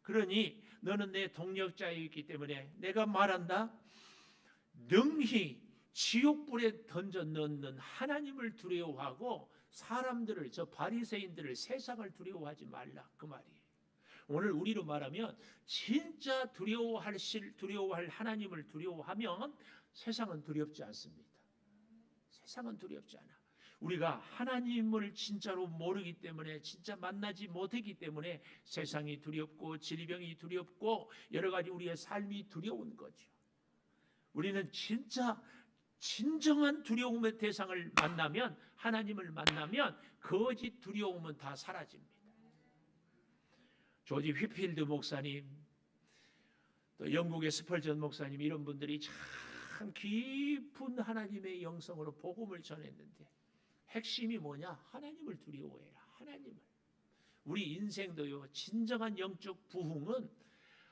그러니 너는 내 동역자이기 때문에 내가 말한다. 능히 지옥불에 던져 넣는 하나님을 두려워하고 사람들을, 저 바리새인들을, 세상을 두려워하지 말라 그 말이에요. 오늘 우리로 말하면 진짜 두려워할 하나님을 두려워하면 세상은 두렵지 않습니다. 세상은 두렵지 않아. 우리가 하나님을 진짜로 모르기 때문에, 진짜 만나지 못했기 때문에 세상이 두렵고 질병이 두렵고 여러 가지 우리의 삶이 두려운 거죠. 우리는 진정한 두려움의 대상을 만나면, 하나님을 만나면 거짓 두려움은 다 사라집니다. 조지 휘필드 목사님, 또 영국의 스펄전 목사님, 이런 분들이 참 깊은 하나님의 영성으로 복음을 전했는데 핵심이 뭐냐? 하나님을 두려워해라. 하나님을. 우리 인생도요, 진정한 영적 부흥은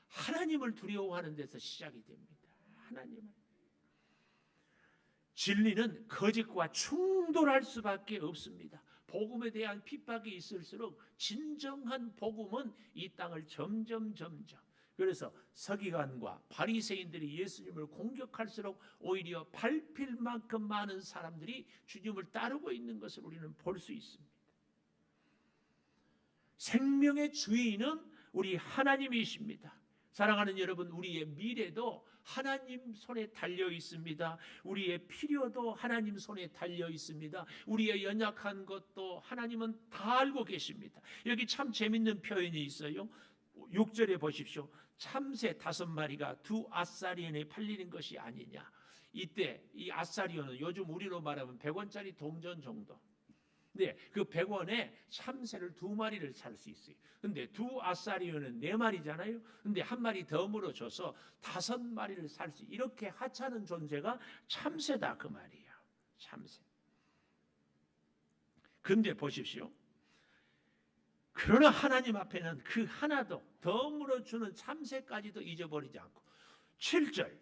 하나님을 두려워하는 데서 시작이 됩니다. 하나님을. 진리는 거짓과 충돌할 수밖에 없습니다. 복음에 대한 핍박이 있을수록 진정한 복음은 이 땅을 점점 그래서 서기관과 바리새인들이 예수님을 공격할수록 오히려 밟힐 만큼 많은 사람들이 주님을 따르고 있는 것을 우리는 볼 수 있습니다. 생명의 주인은 우리 하나님이십니다. 사랑하는 여러분, 우리의 미래도 하나님 손에 달려 있습니다. 우리의 필요도 하나님 손에 달려 있습니다. 우리의 연약한 것도 하나님은 다 알고 계십니다. 여기 참 재밌는 표현이 있어요. 6절에 보십시오. 참새 5마리가 2아사리온에 팔리는 것이 아니냐. 이때 이 아사리온은 요즘 우리로 말하면 100원짜리 동전 정도. 네, 그 100원에 참새를 2마리를 살 수 있어요. 근데 2아사리온은 4마리잖아요. 근데 한 마리 더 물어줘서 5마리를 살 수, 이렇게 하찮은 존재가 참새다, 그 말이에요. 참새. 근데 보십시오. 그러나 하나님 앞에는 그 하나도, 더 물어주는 참새까지도 잊어버리지 않고, 7절,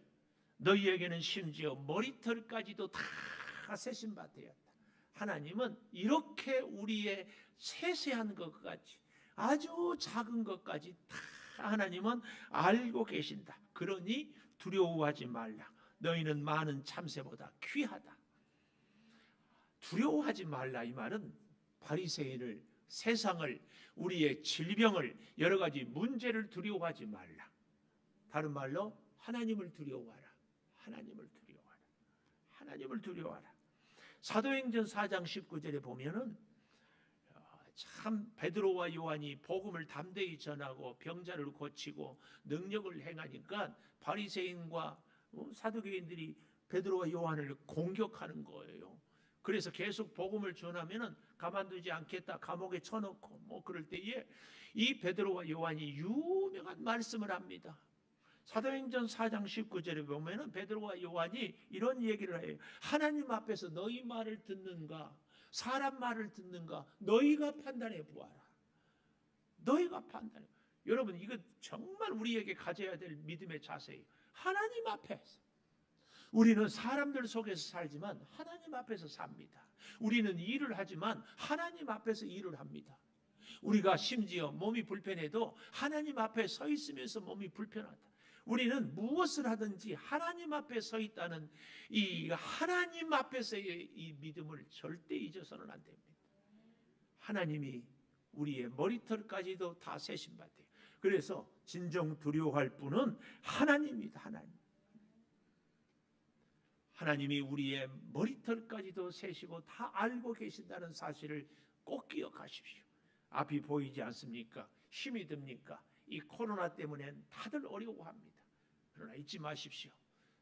너희에게는 심지어 머리털까지도 다 세신 바 되었다. 하나님은 이렇게 우리의 세세한 것까지, 아주 작은 것까지 다 하나님은 알고 계신다. 그러니 두려워하지 말라. 너희는 많은 참새보다 귀하다. 두려워하지 말라, 이 말은 바리새인을, 세상을, 우리의 질병을, 여러 가지 문제를 두려워하지 말라. 다른 말로 하나님을 두려워하라. 하나님을 두려워하라. 하나님을 두려워하라. 사도행전 4장 19절에 보면은 참 베드로와 요한이 복음을 담대히 전하고 병자를 고치고 능력을 행하니까 바리새인과 사두개인들이 베드로와 요한을 공격하는 거예요. 그래서 계속 복음을 전하면은 가만두지 않겠다, 감옥에 쳐넣고 뭐 그럴 때에 이 베드로와 요한이 유명한 말씀을 합니다. 사도행전 4장 19절에 보면은 베드로와 요한이 이런 얘기를 해요. 하나님 앞에서 너희 말을 듣는가, 사람 말을 듣는가, 너희가 판단해 보아라. 너희가 판단해. 여러분, 이거 정말 우리에게 가져야 될 믿음의 자세예요. 하나님 앞에서. 우리는 사람들 속에서 살지만 하나님 앞에서 삽니다. 우리는 일을 하지만 하나님 앞에서 일을 합니다. 우리가 심지어 몸이 불편해도 하나님 앞에 서 있으면서 몸이 불편하다. 우리는 무엇을 하든지 하나님 앞에 서 있다는 이 하나님 앞에서의 이 믿음을 절대 잊어서는 안 됩니다. 하나님이 우리의 머리털까지도 다 세신 바 돼요. 그래서 진정 두려워할 분은 하나님입니다. 하나님. 하나님이 우리의 머리털까지도 세시고 다 알고 계신다는 사실을 꼭 기억하십시오. 앞이 보이지 않습니까? 힘이 듭니까? 이 코로나 때문에 다들 어려워합니다. 그러나 잊지 마십시오.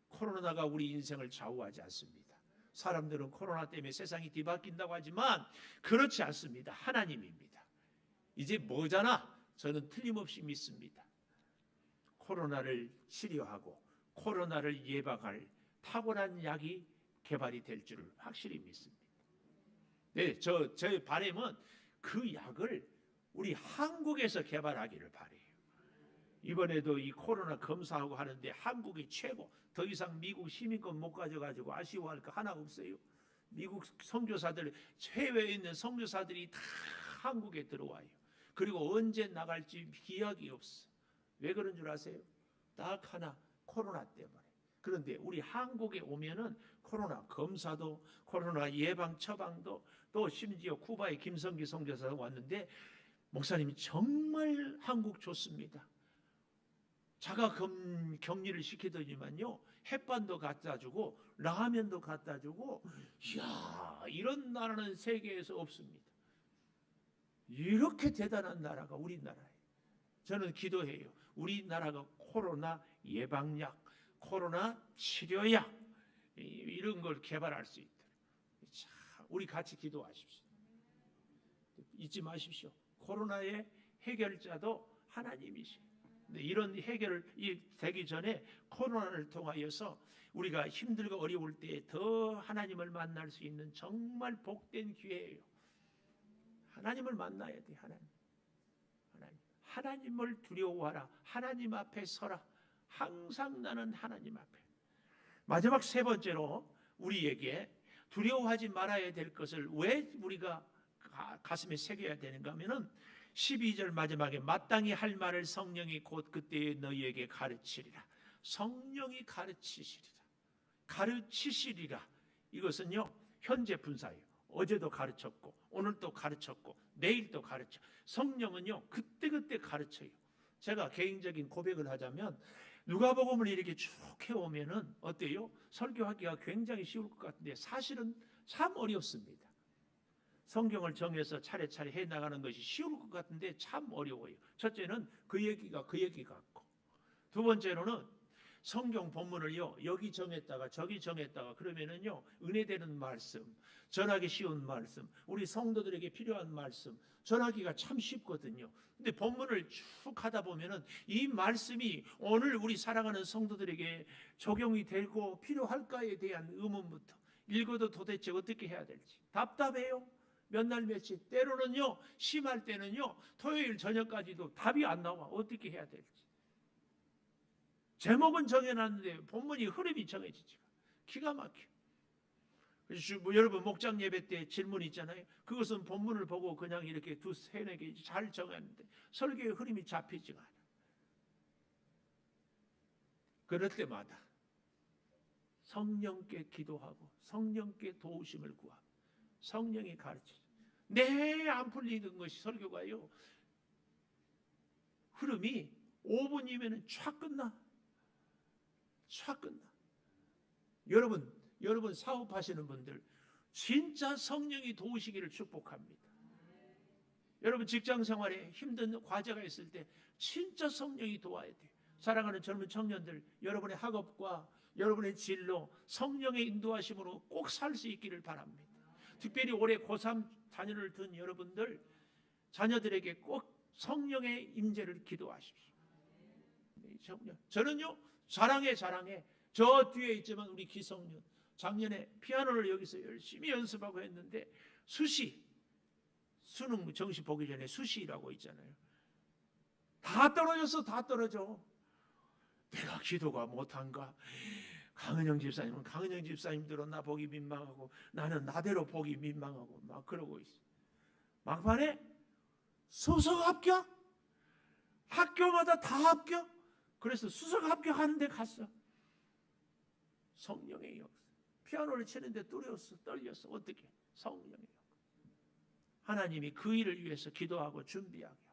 코로나가 우리 인생을 좌우하지 않습니다. 사람들은 코로나 때문에 세상이 뒤바뀐다고 하지만 그렇지 않습니다. 하나님입니다. 이제 뭐잖아? 저는 틀림없이 믿습니다. 코로나를 치료하고 코로나를 예방할 탁월한 약이 개발이 될 줄을 확실히 믿습니다. 네, 저의 바람은 그 약을 우리 한국에서 개발하기를 바래요. 이번에도 이 코로나 검사하고 하는데 한국이 최고. 더 이상 미국 시민권 못 가져가지고 아쉬워할 거 하나 없어요. 미국 선교사들, 해외에 있는 선교사들이 다 한국에 들어와요. 그리고 언제 나갈지 기약이 없어. 왜 그런 줄 아세요? 딱 하나, 코로나 때문에. 그런데 우리 한국에 오면은 코로나 검사도, 코로나 예방 처방도, 또 심지어 쿠바의 김성기 선교사가 왔는데 목사님 정말 한국 좋습니다. 자가 격리를 시키더니만요, 햇반도 갖다 주고 라면도 갖다 주고, 이야, 이런 나라는 세계에서 없습니다. 이렇게 대단한 나라가 우리나라예요. 저는 기도해요. 우리나라가 코로나 예방약, 코로나 치료약 이런 걸 개발할 수 있도록 우리 같이 기도하십시오. 잊지 마십시오. 코로나의 해결자도 하나님이시죠. 근데 이런 해결이 되기 전에 코로나를 통하여서 우리가 힘들고 어려울 때 더 하나님을 만날 수 있는 정말 복된 기회예요. 하나님을 만나야 돼. 하나님을 두려워하라. 하나님 앞에 서라. 항상 나는 하나님 앞에. 마지막 세 번째로 우리에게 두려워하지 말아야 될 것을 왜 우리가 가슴에 새겨야 되는가 하면은 12절 마지막에 마땅히 할 말을 성령이 곧 그때에 너희에게 가르치리라. 성령이 가르치시리라. 이것은요, 현재 분사예요. 어제도 가르쳤고 오늘도 가르쳤고 내일도 가르쳐. 성령은요, 그때그때 가르쳐요. 제가 개인적인 고백을 하자면 누가복음을 이렇게 쭉 해오면은 어때요? 설교하기가 굉장히 쉬울 것 같은데 사실은 참 어렵습니다. 성경을 정해서 차례차례 해나가는 것이 쉬울 것 같은데 참 어려워요. 첫째는 그 얘기가 그 얘기 같고, 두 번째로는 성경 본문을요, 여기 정했다가 저기 정했다가 그러면은요, 은혜되는 말씀, 전하기 쉬운 말씀, 우리 성도들에게 필요한 말씀 전하기가 참 쉽거든요. 근데 본문을 쭉 하다 보면은 이 말씀이 오늘 우리 사랑하는 성도들에게 적용이 되고 필요할까에 대한 의문부터, 읽어도 도대체 어떻게 해야 될지 답답해요. 몇 날 며칠, 때로는요, 심할 때는요, 토요일 저녁까지도 답이 안 나와. 어떻게 해야 될지. 제목은 정해놨는데 본문이 흐름이 정해지지가 기가 막혀. 그래서 여러분 목장 예배 때 질문 있잖아요. 그것은 본문을 보고 그냥 이렇게 세네 개 잘 정했는데 설교의 흐름이 잡히지가 않아. 그럴 때마다 성령께 기도하고 성령께 도우심을 구하고 성령이 가르치죠. 안 풀리는 것이 설교가요, 흐름이 5분이면 촥 끝나. 여러분 사업하시는 분들 진짜 성령이 도우시기를 축복합니다. 여러분 직장 생활에 힘든 과제가 있을 때 진짜 성령이 도와야 돼요. 사랑하는 젊은 청년들, 여러분의 학업과 여러분의 진로 성령의 인도하심으로 꼭 살 수 있기를 바랍니다. 특별히 올해 고3 자녀를 둔 여러분들, 자녀들에게 꼭 성령의 임재를 기도하십시오. 저는요, 자랑해. 저 뒤에 있지만 우리 기성윤 작년에 피아노를 여기서 열심히 연습하고 했는데 수능 정시 보기 전에 수시라고 있잖아요. 다 떨어져. 내가 기도가 못한가? 강은영 집사님들은 나 보기 민망하고 나는 나대로 보기 민망하고 막 그러고 있어. 막판에 수석 합격? 학교마다 다 합격? 그래서 수석 합격하는 데 갔어. 성령의 역사. 피아노를 치는데 떨렸어. 어떻게? 성령의 역사. 하나님이 그 일을 위해서 기도하고 준비하게 하고.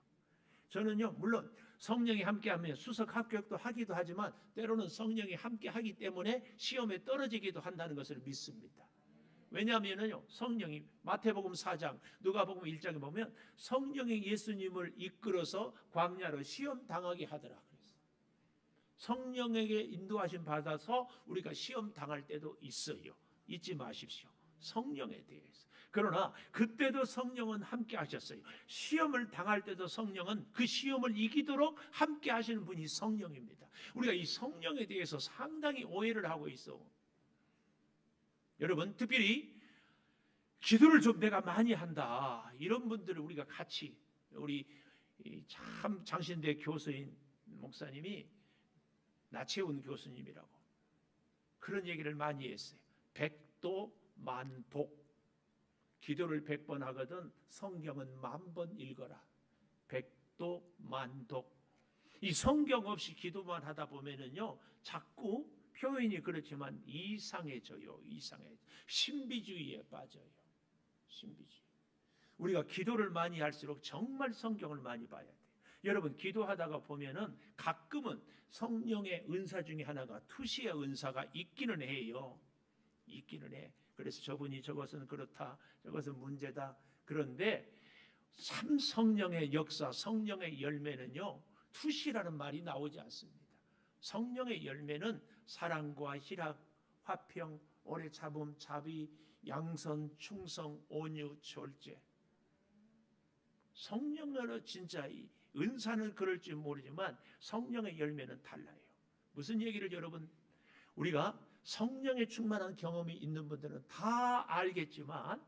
저는요, 물론 성령이 함께하면 수석 합격도 하기도 하지만 때로는 성령이 함께하기 때문에 시험에 떨어지기도 한다는 것을 믿습니다. 왜냐하면요, 성령이 마태복음 4장, 누가복음 1장에 보면 성령이 예수님을 이끌어서 광야로 시험 당하게 하더라. 성령에게 인도하심 받아서 우리가 시험 당할 때도 있어요. 잊지 마십시오. 성령에 대해서. 그러나 그때도 성령은 함께 하셨어요. 시험을 당할 때도 성령은 그 시험을 이기도록 함께 하시는 분이 성령입니다. 우리가 이 성령에 대해서 상당히 오해를 하고 있어. 여러분, 특별히 기도를 좀 내가 많이 한다, 이런 분들을 우리가 같이, 우리 참 장신대 교수인 목사님이 나채훈 교수님이라고 그런 얘기를 많이 했어요. 백도만복. 기도를 100번 하거든 성경은 10,000번 읽어라. 백도만독. 이 성경 없이 기도만 하다 보면은요, 자꾸 표현이 그렇지만 이상해져요. 신비주의에 빠져요. 신비주의. 우리가 기도를 많이 할수록 정말 성경을 많이 봐야 돼요. 여러분 기도하다가 보면은 가끔은 성령의 은사 중에 하나가 투시의 은사가 있기는 해요. 있기는 해. 그래서 저분이 저것은 그렇다, 저것은 문제다. 그런데 참 성령의 역사, 성령의 열매는요, 투시라는 말이 나오지 않습니다. 성령의 열매는 사랑과 희락, 화평, 오래 참음, 자비, 양선, 충성, 온유, 절제. 성령으로 진짜 이 은사는 그럴지 모르지만 성령의 열매는 달라요. 무슨 얘기를 여러분, 우리가 성령에 충만한 경험이 있는 분들은 다 알겠지만,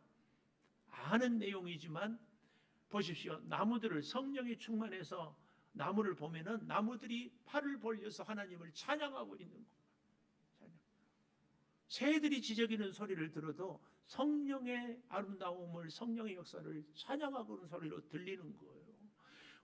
아는 내용이지만 보십시오. 나무들을 성령에 충만해서 나무를 보면은 나무들이 팔을 벌려서 하나님을 찬양하고 있는 거예요. 새들이 지저귀는 소리를 들어도 성령의 아름다움을, 성령의 역사를 찬양하고는 소리로 들리는 거예요.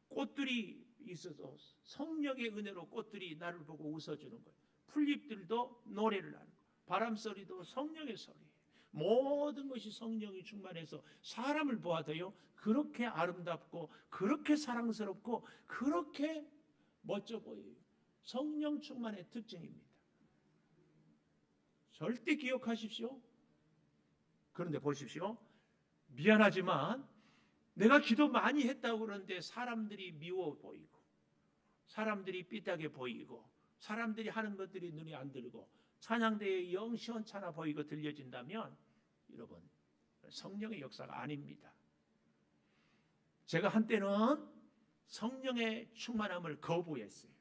꽃들이 있어서 성령의 은혜로 꽃들이 나를 보고 웃어주는 거예요. 풀잎들도 노래를 하는 거예요. 바람소리도 성령의 소리예요. 모든 것이 성령이 충만해서 사람을 보아도요, 그렇게 아름답고 그렇게 사랑스럽고 그렇게 멋져 보여요. 성령 충만의 특징입니다. 절대 기억하십시오. 그런데 보십시오. 미안하지만 내가 기도 많이 했다고 그러는데 사람들이 미워 보이고, 사람들이 삐딱해 보이고, 사람들이 하는 것들이 눈에 안 들고, 찬양대에 영 시원찮아 보이고 들려진다면 여러분, 성령의 역사가 아닙니다. 제가 한때는 성령의 충만함을 거부했어요.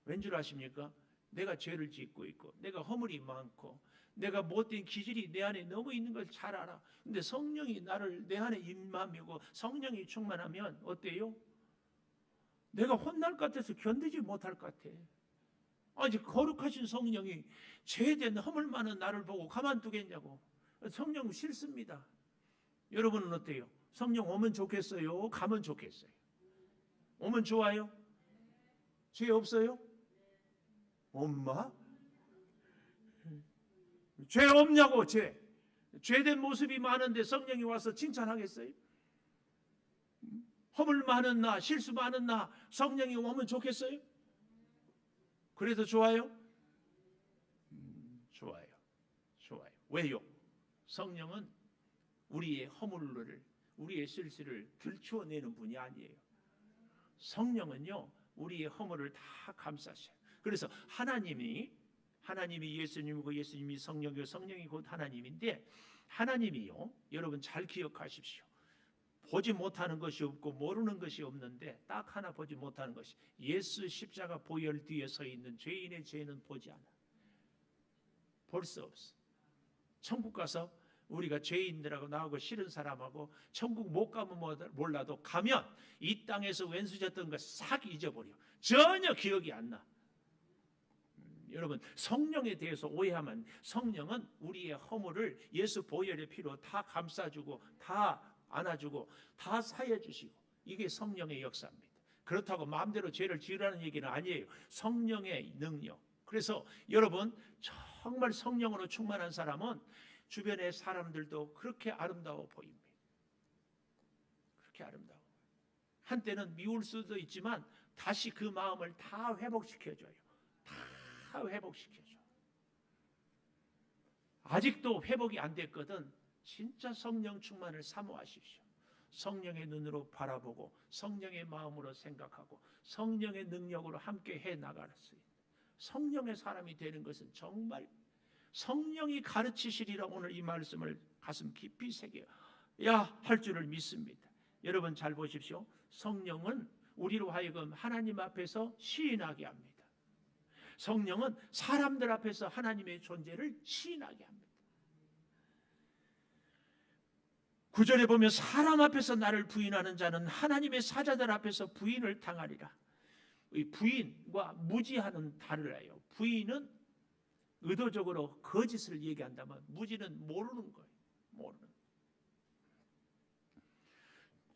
왠 줄 아십니까? 내가 죄를 짓고 있고, 내가 허물이 많고, 내가 못된 기질이 내 안에 너무 있는 걸 잘 알아. 근데 성령이 나를 내 안에 임하고 성령이 충만하면 어때요? 내가 혼날 것 같아서 견디지 못할 것 같아. 아니, 거룩하신 성령이 죄된 허물 많은 나를 보고 가만두겠냐고. 성령 싫습니다. 여러분은 어때요? 성령 오면 좋겠어요? 가면 좋겠어요? 오면 좋아요? 죄 없어요? 엄마? 죄 없냐고. 죄된 모습이 많은데 성령이 와서 칭찬하겠어요? 허물 많은 나, 실수 많은 나 성령이 오면 좋겠어요? 그래도 좋아요? 좋아요. 왜요? 성령은 우리의 허물을, 우리의 실수를 들추어내는 분이 아니에요. 성령은요, 우리의 허물을 다 감싸셔요. 그래서 하나님이 예수님이고 예수님이 성령이고 성령이 곧 하나님인데, 하나님이요, 여러분 잘 기억하십시오. 보지 못하는 것이 없고 모르는 것이 없는데 딱 하나 보지 못하는 것이, 예수 십자가 보혈 뒤에 서 있는 죄인의 죄는 보지 않아. 볼 수 없어. 천국 가서 우리가 죄인들하고 나하고 싫은 사람하고 천국 못 가면 몰라도 가면 이 땅에서 왼수졌던 거 싹 잊어버려. 전혀 기억이 안 나. 여러분, 성령에 대해서 오해하면, 성령은 우리의 허물을 예수 보혈의 피로 다 감싸주고 다 안아주고 다 사해주시고, 이게 성령의 역사입니다. 그렇다고 마음대로 죄를 지으라는 얘기는 아니에요. 성령의 능력. 그래서 여러분, 정말 성령으로 충만한 사람은 주변의 사람들도 그렇게 아름다워 보입니다. 그렇게 아름다워. 한때는 미울 수도 있지만 다시 그 마음을 다 회복시켜줘요. 다 회복시켜줘. 아직도 회복이 안 됐거든. 진짜 성령 충만을 사모하십시오. 성령의 눈으로 바라보고 성령의 마음으로 생각하고 성령의 능력으로 함께 해나갈 수 있는 성령의 사람이 되는 것은 정말 성령이 가르치시리라. 오늘 이 말씀을 가슴 깊이 새겨야 할 줄을 믿습니다. 여러분 잘 보십시오. 성령은 우리로 하여금 하나님 앞에서 시인하게 합니다. 성령은 사람들 앞에서 하나님의 존재를 시인하게 합니다. 9절에 보면 사람 앞에서 나를 부인하는 자는 하나님의 사자들 앞에서 부인을 당하리라. 이 부인과 무지하는 다르래요. 부인은 의도적으로 거짓을 얘기한다면, 무지는 모르는 거예요. 모르는.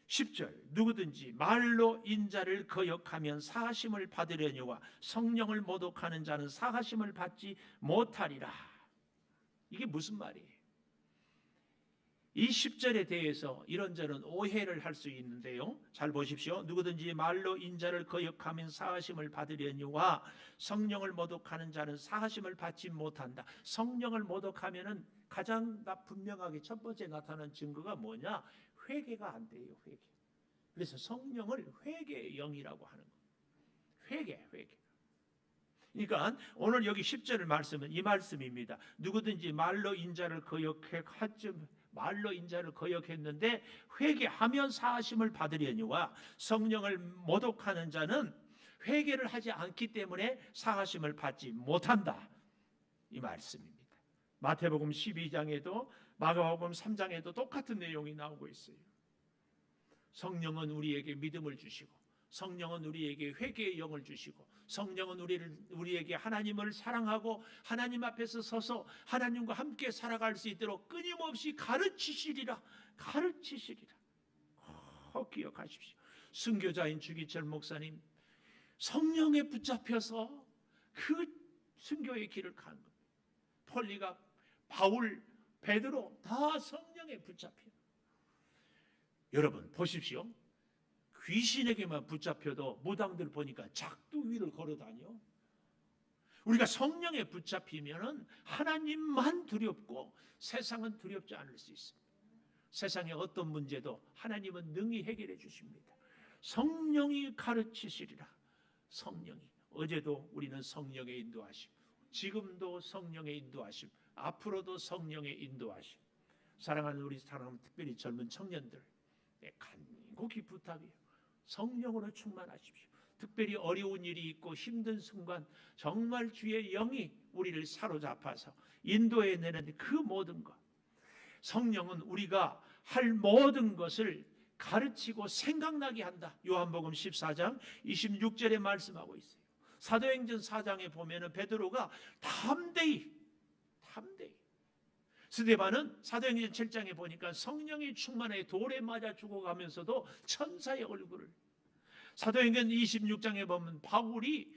10절, 누구든지 말로 인자를 거역하면 사하심을 받으려니와 성령을 모독하는 자는 사하심을 받지 못하리라. 이게 무슨 말이에요? 이 10절에 대해서 이런저런 오해를 할 수 있는데요. 잘 보십시오. 누구든지 말로 인자를 거역하면 사하심을 받으려니와 성령을 모독하는 자는 사하심을 받지 못한다. 성령을 모독하면은 가장 분명하게 첫 번째 나타나는 증거가 뭐냐? 회개가 안 돼요. 회개. 그래서 성령을 회개의 영이라고 하는 거예요. 회개. 그러니까 오늘 여기 10절 말씀은 이 말씀입니다. 누구든지 말로 인자를 거역했는데 회개하면 사하심을 받으려니와 성령을 모독하는 자는 회개를 하지 않기 때문에 사하심을 받지 못한다. 이 말씀입니다. 마태복음 12장에도 마가복음 3장에도 똑같은 내용이 나오고 있어요. 성령은 우리에게 믿음을 주시고, 성령은 우리에게 회개의 영을 주시고, 성령은 우리에게 하나님을 사랑하고 하나님 앞에서 서서 하나님과 함께 살아갈 수 있도록 끊임없이 가르치시리라. 기억하십시오. 순교자인 주기철 목사님, 성령에 붙잡혀서 그 순교의 길을 간 겁니다. 폴리가, 바울, 베드로 다 성령에 붙잡혀. 여러분 보십시오. 귀신에게만 붙잡혀도 무당들 보니까 작두 위를 걸어다녀. 우리가 성령에 붙잡히면은 하나님만 두렵고 세상은 두렵지 않을 수 있습니다. 세상의 어떤 문제도 하나님은 능히 해결해 주십니다. 성령이 가르치시리라. 성령이. 어제도 우리는 성령의 인도하심, 지금도 성령의 인도하심, 앞으로도 성령의 인도하심. 사랑하는 우리 사랑, 특별히 젊은 청년들, 간곡히 부탁이에요. 성령으로 충만하십시오. 특별히 어려운 일이 있고 힘든 순간 정말 주의 영이 우리를 사로잡아서 인도해내는 그 모든 것, 성령은 우리가 할 모든 것을 가르치고 생각나게 한다. 요한복음 14장 26절에 말씀하고 있어요. 사도행전 4장에 보면은 베드로가 담대히 스데반은 사도행전 7장에 보니까 성령이 충만해 돌에 맞아 죽어가면서도 천사의 얼굴을, 사도행전 26장에 보면 바울이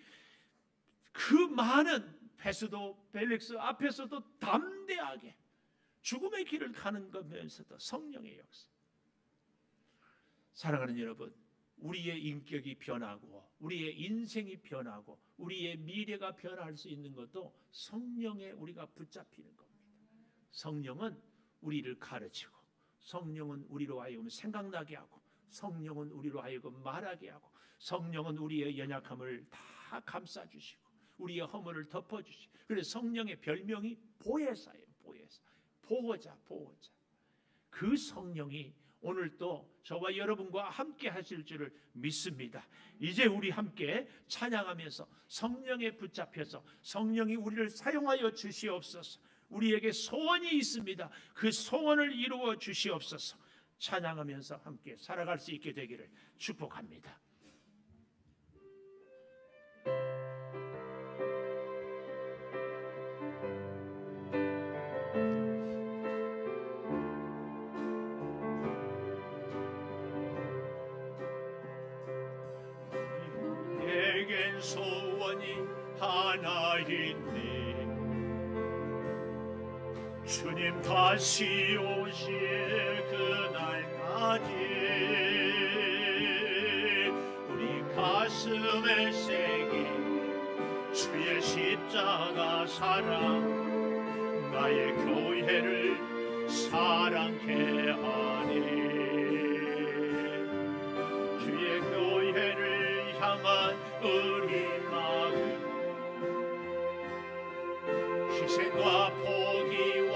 그 많은 베스도 벨릭스 앞에서도 담대하게 죽음의 길을 가는 거면서도 성령의 역사. 사랑하는 여러분, 우리의 인격이 변하고 우리의 인생이 변하고 우리의 미래가 변할 수 있는 것도 성령에 우리가 붙잡히는 겁니다. 성령은 우리를 가르치고, 성령은 우리로 하여금 생각나게 하고, 성령은 우리로 하여금 말하게 하고, 성령은 우리의 연약함을 다 감싸주시고 우리의 허물을 덮어주시고, 그래서 성령의 별명이 보혜사예요. 보호자. 그 성령이 오늘 또 저와 여러분과 함께 하실 줄을 믿습니다. 이제 우리 함께 찬양하면서 성령에 붙잡혀서 성령이 우리를 사용하여 주시옵소서. 우리에게 소원이 있습니다. 그 소원을 이루어 주시옵소서. 찬양하면서 함께 살아갈 수 있게 되기를 축복합니다. 내겐 소원이 하나 있네. 주님 다시 오실 그날까지 우리 가슴에 새긴 주의 십자가 사랑, 나의 교회를 사랑케 하니 주의 교회를 향한 우리 마음, 희생과 포기와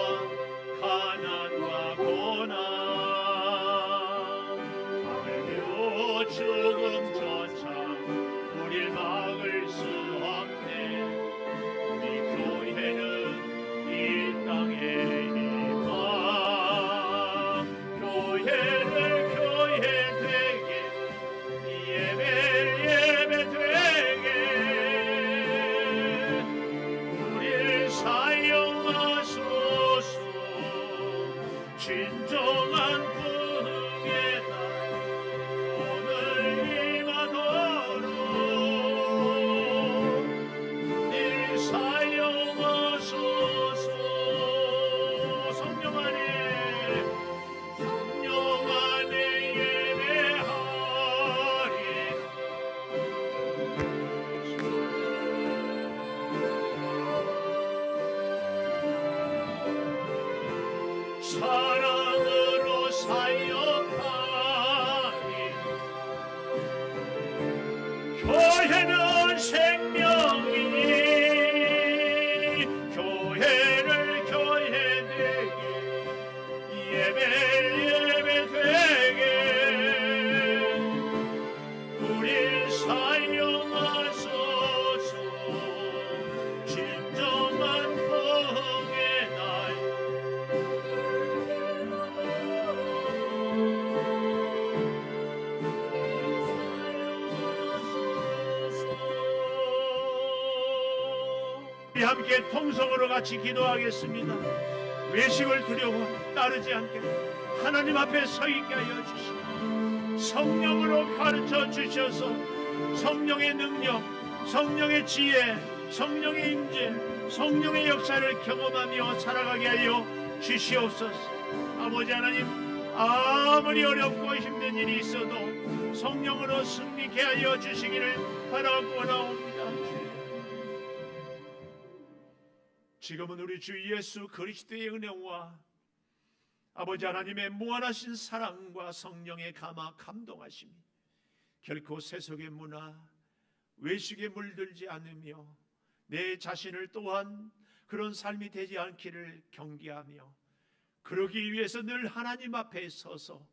가난과 고난, 하늘며 죽음조차 우릴 막을 수 없네. 우리 교회는 이 땅에 있다. 교회를 교회 되게, 예배 되게 우릴 사용하소서. 진정한 부흥의 날 오늘 임하도록 우릴 사용하소서. 성령 안에 사랑으로 사역하니 교회는 생명이니 교회를 교회되게 예배되게 우리 사용하소서. 진정한 복의 날 우리 함께 통성으로 같이 기도하겠습니다. 외식을 두려워 따르지 않게 하나님 앞에 서 있게 하여 주시고 성령으로 가르쳐 주셔서 성령의 능력, 성령의 지혜, 성령의 임재, 성령의 역사를 경험하며 살아가게 하여 주시옵소서. 아버지 하나님, 아무리 어렵고 힘든 일이 있어도 성령으로 승리케 하여 주시기를 바라고나옵니다. 지금은 우리 주 예수 그리스도의 은혜와 아버지 하나님의 무한하신 사랑과 성령의 감동하심이 결코 세속의 문화, 외식에 물들지 않으며 내 자신을 또한 그런 삶이 되지 않기를 경계하며 그러기 위해서 늘 하나님 앞에 서서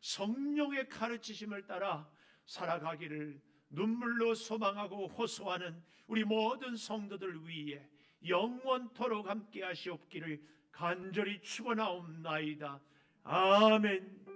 성령의 가르치심을 따라 살아가기를 눈물로 소망하고 호소하는 우리 모든 성도들 위해 영원토록 함께 하시옵기를 간절히 축원하옵나이다. 아멘.